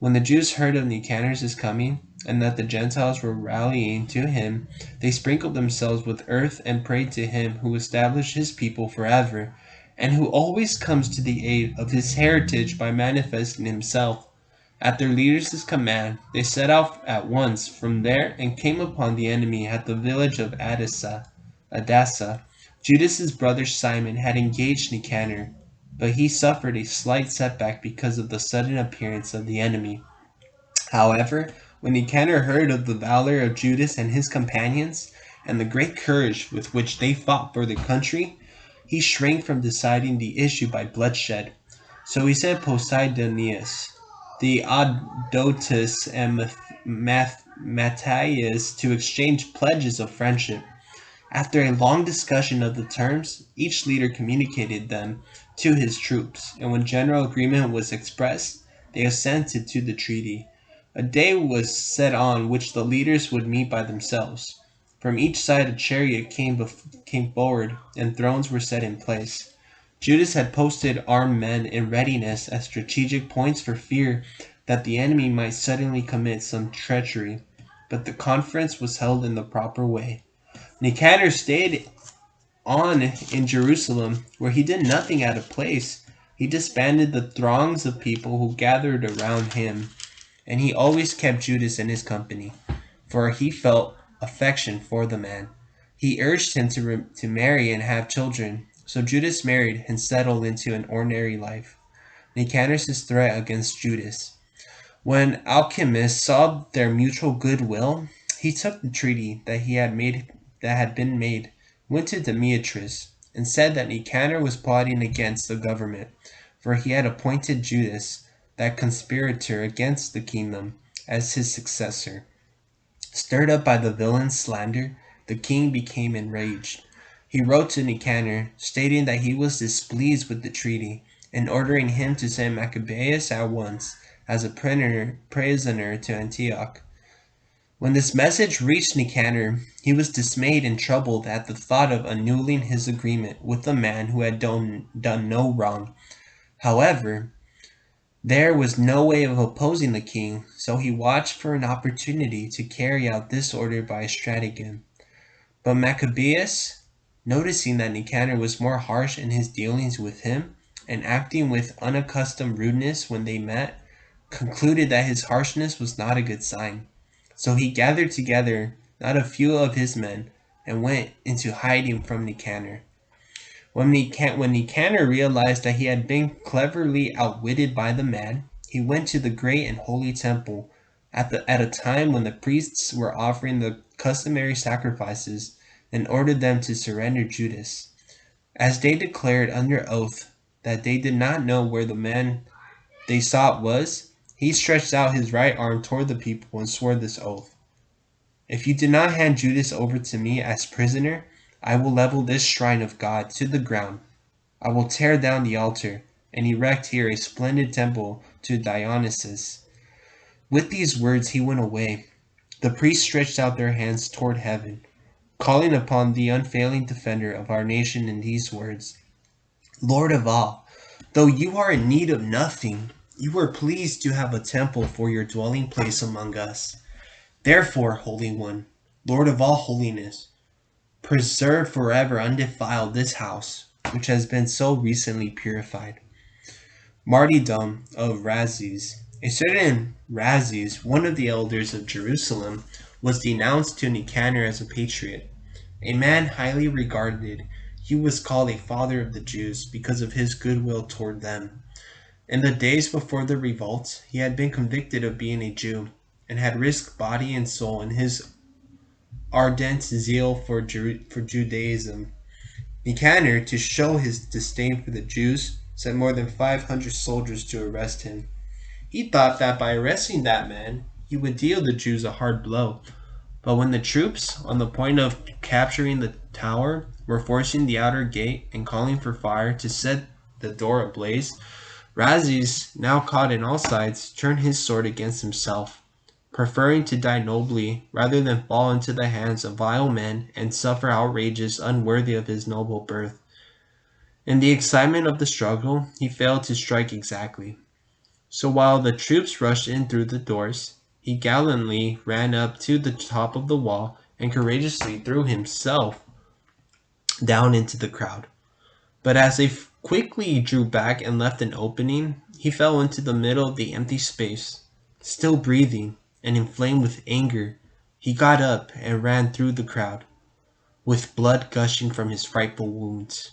When the Jews heard of Nicanor's coming, and that the Gentiles were rallying to him, they sprinkled themselves with earth and prayed to him who established his people forever, and who always comes to the aid of his heritage by manifesting himself. At their leaders' command, they set out at once from there and came upon the enemy at the village of Adassa. Judas's brother Simon had engaged Nicanor, but he suffered a slight setback because of the sudden appearance of the enemy. However, when Nicanor heard of the valor of Judas and his companions, and the great courage with which they fought for the country, he shrank from deciding the issue by bloodshed. So he sent Posidonius, the Adotus, and Matthias to exchange pledges of friendship. After a long discussion of the terms, each leader communicated them to his troops, and when general agreement was expressed, they assented to the treaty. A day was set on which the leaders would meet by themselves. From each side a chariot came forward, and thrones were set in place. Judas had posted armed men in readiness at strategic points for fear that the enemy might suddenly commit some treachery, but the conference was held in the proper way. Nicanor stayed on in Jerusalem, where he did nothing out of place. He disbanded the throngs of people who gathered around him, and he always kept Judas in his company, for he felt affection for the man. He urged him to marry and have children, so Judas married and settled into an ordinary life. Nicanor's threat against Judas. When Alchemists saw their mutual goodwill, he took the treaty that had been made, went to Demetrius, and said that Nicanor was plotting against the government, for he had appointed Judas, that conspirator against the kingdom, as his successor. Stirred up by the villain's slander, the king became enraged. He wrote to Nicanor, stating that he was displeased with the treaty, and ordering him to send Maccabees at once as a prisoner to Antioch. When this message reached Nicanor, he was dismayed and troubled at the thought of annulling his agreement with the man who had done no wrong. However, there was no way of opposing the king, so he watched for an opportunity to carry out this order by stratagem. But Maccabees, noticing that Nicanor was more harsh in his dealings with him, and acting with unaccustomed rudeness when they met, concluded that his harshness was not a good sign. So he gathered together not a few of his men, and went into hiding from Nicanor. When Nicanor realized that he had been cleverly outwitted by the man, he went to the great and holy temple at a time when the priests were offering the customary sacrifices, and ordered them to surrender Judas. As they declared under oath that they did not know where the man they sought was, he stretched out his right arm toward the people and swore this oath: "If you do not hand Judas over to me as prisoner, I will level this shrine of God to the ground. I will tear down the altar and erect here a splendid temple to Dionysus." With these words he went away. The priests stretched out their hands toward heaven, calling upon the unfailing defender of our nation in these words: "Lord of all, though you are in need of nothing, you were pleased to have a temple for your dwelling place among us. Therefore, Holy One, Lord of all holiness, preserve forever undefiled this house, which has been so recently purified." Martyrdom of Razes. A certain Razes, one of the elders of Jerusalem, was denounced to Nicanor as a patriot. A man highly regarded, he was called a father of the Jews because of his goodwill toward them. In the days before the revolt, he had been convicted of being a Jew, and had risked body and soul in his ardent zeal for Judaism. Nicanor, to show his disdain for the Jews, sent more than 500 soldiers to arrest him. He thought that by arresting that man, he would deal the Jews a hard blow. But when the troops, on the point of capturing the tower, were forcing the outer gate and calling for fire to set the door ablaze, Rhazes, now caught in all sides, turned his sword against himself, preferring to die nobly rather than fall into the hands of vile men and suffer outrages unworthy of his noble birth. In the excitement of the struggle, he failed to strike exactly. So while the troops rushed in through the doors, he gallantly ran up to the top of the wall and courageously threw himself down into the crowd. But as they quickly drew back and left an opening, he fell into the middle of the empty space. Still breathing and inflamed with anger, he got up and ran through the crowd, with blood gushing from his frightful wounds.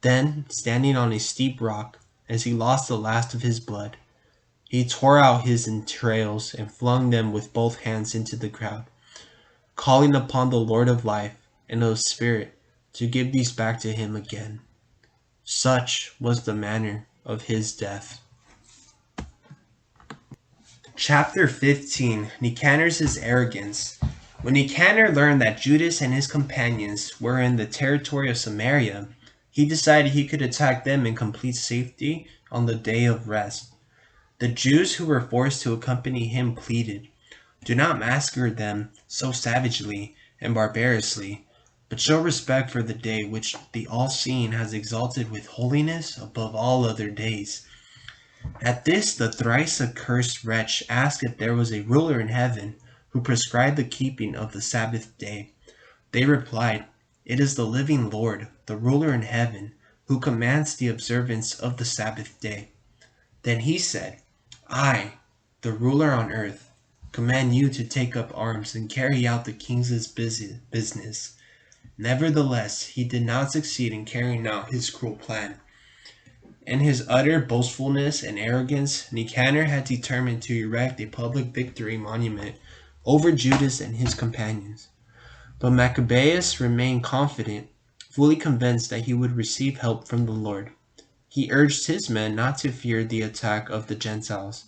Then, standing on a steep rock, as he lost the last of his blood, he tore out his entrails and flung them with both hands into the crowd, calling upon the Lord of life and of spirit to give these back to him again. Such was the manner of his death. Chapter 15. Nicanor's Arrogance. When Nicanor learned that Judas and his companions were in the territory of Samaria, he decided he could attack them in complete safety on the day of rest. The Jews who were forced to accompany him pleaded, "Do not massacre them so savagely and barbarously, but show respect for the day which the All-Seeing has exalted with holiness above all other days." At this the thrice accursed wretch asked if there was a ruler in heaven who prescribed the keeping of the Sabbath day. They replied, "It is the living Lord, the ruler in heaven, who commands the observance of the Sabbath day." Then he said, "I, the ruler on earth, command you to take up arms and carry out the king's business." Nevertheless, he did not succeed in carrying out his cruel plan. In his utter boastfulness and arrogance, Nicanor had determined to erect a public victory monument over Judas and his companions. But Maccabeus remained confident, fully convinced that he would receive help from the Lord. He urged his men not to fear the attack of the Gentiles,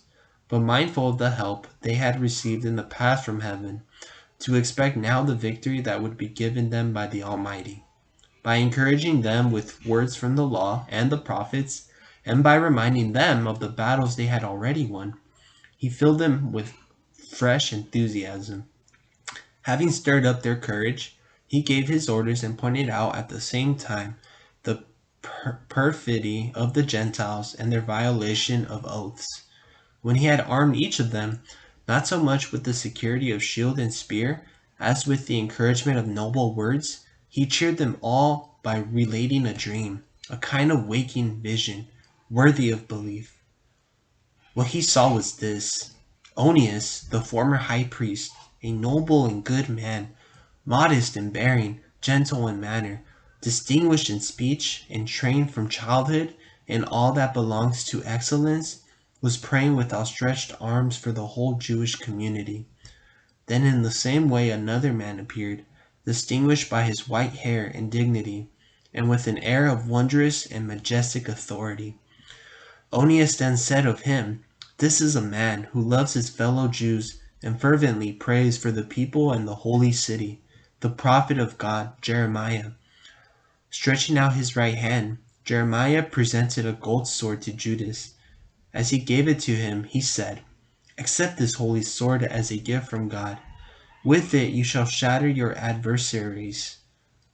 but mindful of the help they had received in the past from heaven, to expect now the victory that would be given them by the Almighty. By encouraging them with words from the law and the prophets, and by reminding them of the battles they had already won, he filled them with fresh enthusiasm. Having stirred up their courage, he gave his orders and pointed out at the same time the perfidy of the Gentiles and their violation of oaths. When he had armed each of them, not so much with the security of shield and spear, as with the encouragement of noble words, he cheered them all by relating a dream, a kind of waking vision, worthy of belief. What he saw was this: Onias, the former high priest, a noble and good man, modest in bearing, gentle in manner, distinguished in speech, and trained from childhood in all that belongs to excellence, was praying with outstretched arms for the whole Jewish community. Then in the same way another man appeared, distinguished by his white hair and dignity, and with an air of wondrous and majestic authority. Onias then said of him, "This is a man who loves his fellow Jews and fervently prays for the people and the holy city, the prophet of God, Jeremiah." Stretching out his right hand, Jeremiah presented a gold sword to Judas. As he gave it to him, he said, "Accept this holy sword as a gift from God. With it you shall shatter your adversaries."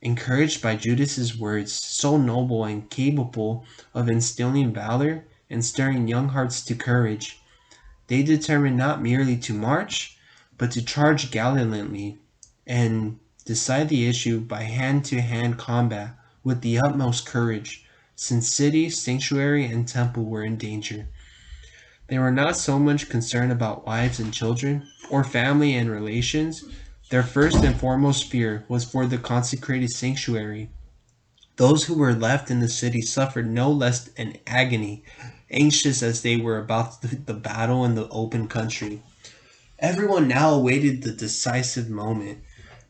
Encouraged by Judas's words, so noble and capable of instilling valor and stirring young hearts to courage, they determined not merely to march, but to charge gallantly and decide the issue by hand-to-hand combat with the utmost courage, since city, sanctuary, and temple were in danger. They were not so much concerned about wives and children, or family and relations. Their first and foremost fear was for the consecrated sanctuary. Those who were left in the city suffered no less an agony, anxious as they were about the battle in the open country. Everyone now awaited the decisive moment.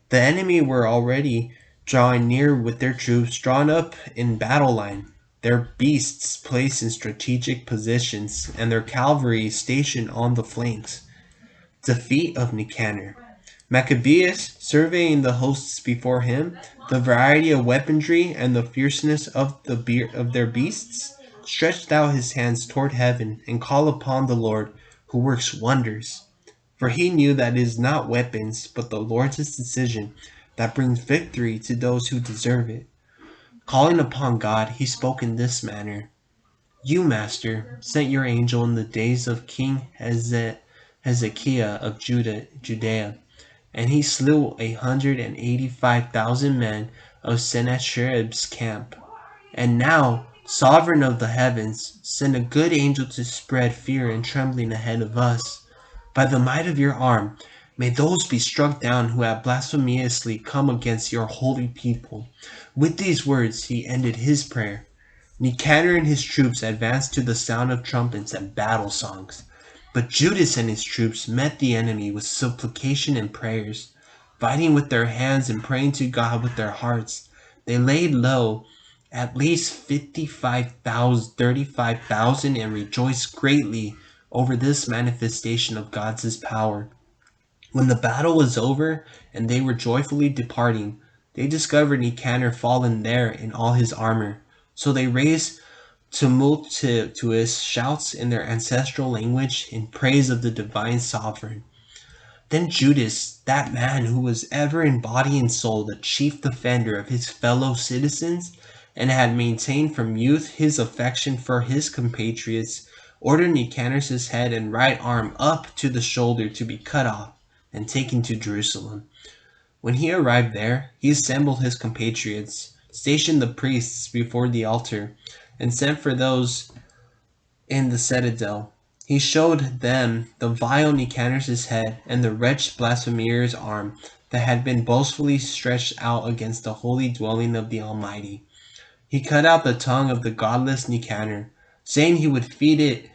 The enemy were already drawing near with their troops drawn up in battle line, their beasts placed in strategic positions, and their cavalry stationed on the flanks. Defeat of Nicanor. Maccabees, surveying the hosts before him, the variety of weaponry and the fierceness of their beasts, stretched out his hands toward heaven and called upon the Lord, who works wonders. For he knew that it is not weapons, but the Lord's decision that brings victory to those who deserve it. Calling upon God, he spoke in this manner: You, Master, sent your angel in the days of King Hezekiah of Judea, and he slew 185,000 men of Sennacherib's camp. And now, sovereign of the heavens, send a good angel to spread fear and trembling ahead of us. By the might of your arm, may those be struck down who have blasphemously come against your holy people. With these words he ended his prayer. Nicanor and his troops advanced to the sound of trumpets and battle songs. But Judas and his troops met the enemy with supplication and prayers. Fighting with their hands and praying to God with their hearts, they laid low at least 35,000 and rejoiced greatly over this manifestation of God's power. When the battle was over and they were joyfully departing, they discovered Nicanor fallen there in all his armor. So they raised tumultuous shouts in their ancestral language in praise of the divine sovereign. Then Judas, that man who was ever in body and soul the chief defender of his fellow citizens, and had maintained from youth his affection for his compatriots, ordered Nicanor's head and right arm up to the shoulder to be cut off and taken to Jerusalem. When he arrived there, he assembled his compatriots, stationed the priests before the altar, and sent for those in the citadel. He showed them the vile Nicanor's head and the wretched blasphemer's arm that had been boastfully stretched out against the holy dwelling of the Almighty. He cut out the tongue of the godless Nicanor, saying he would feed it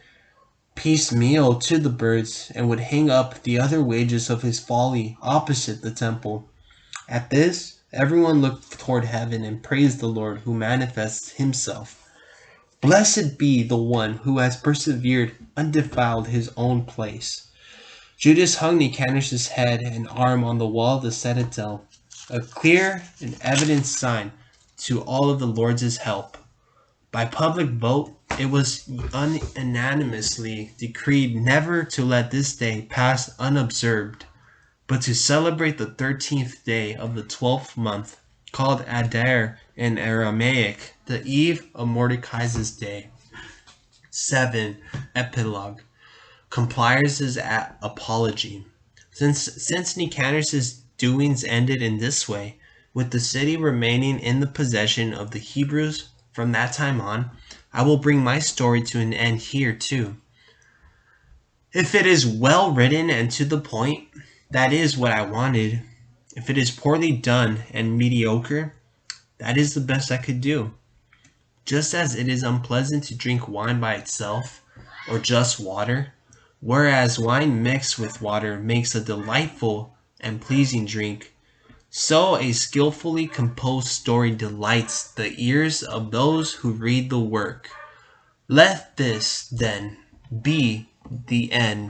piecemeal to the birds, and would hang up the other wages of his folly opposite the temple. At this, everyone looked toward heaven and praised the Lord who manifests himself. Blessed be the one who has persevered undefiled his own place. Judas hung Nicanor's head and arm on the wall of the citadel, a clear and evident sign to all of the Lord's help. By public vote, it was unanimously decreed never to let this day pass unobserved, but to celebrate the 13th day of the 12th month, called Adar in Aramaic, the eve of Mordecai's day. 7. Epilogue. Compliers' apology. Since Nicanor's doings ended in this way, with the city remaining in the possession of the Hebrews from that time on, I will bring my story to an end here too. If it is well written and to the point, that is what I wanted. If it is poorly done and mediocre, that is the best I could do. Just as it is unpleasant to drink wine by itself, or just water, whereas wine mixed with water makes a delightful and pleasing drink, so a skillfully composed story delights the ears of those who read the work. Let this, then, be the end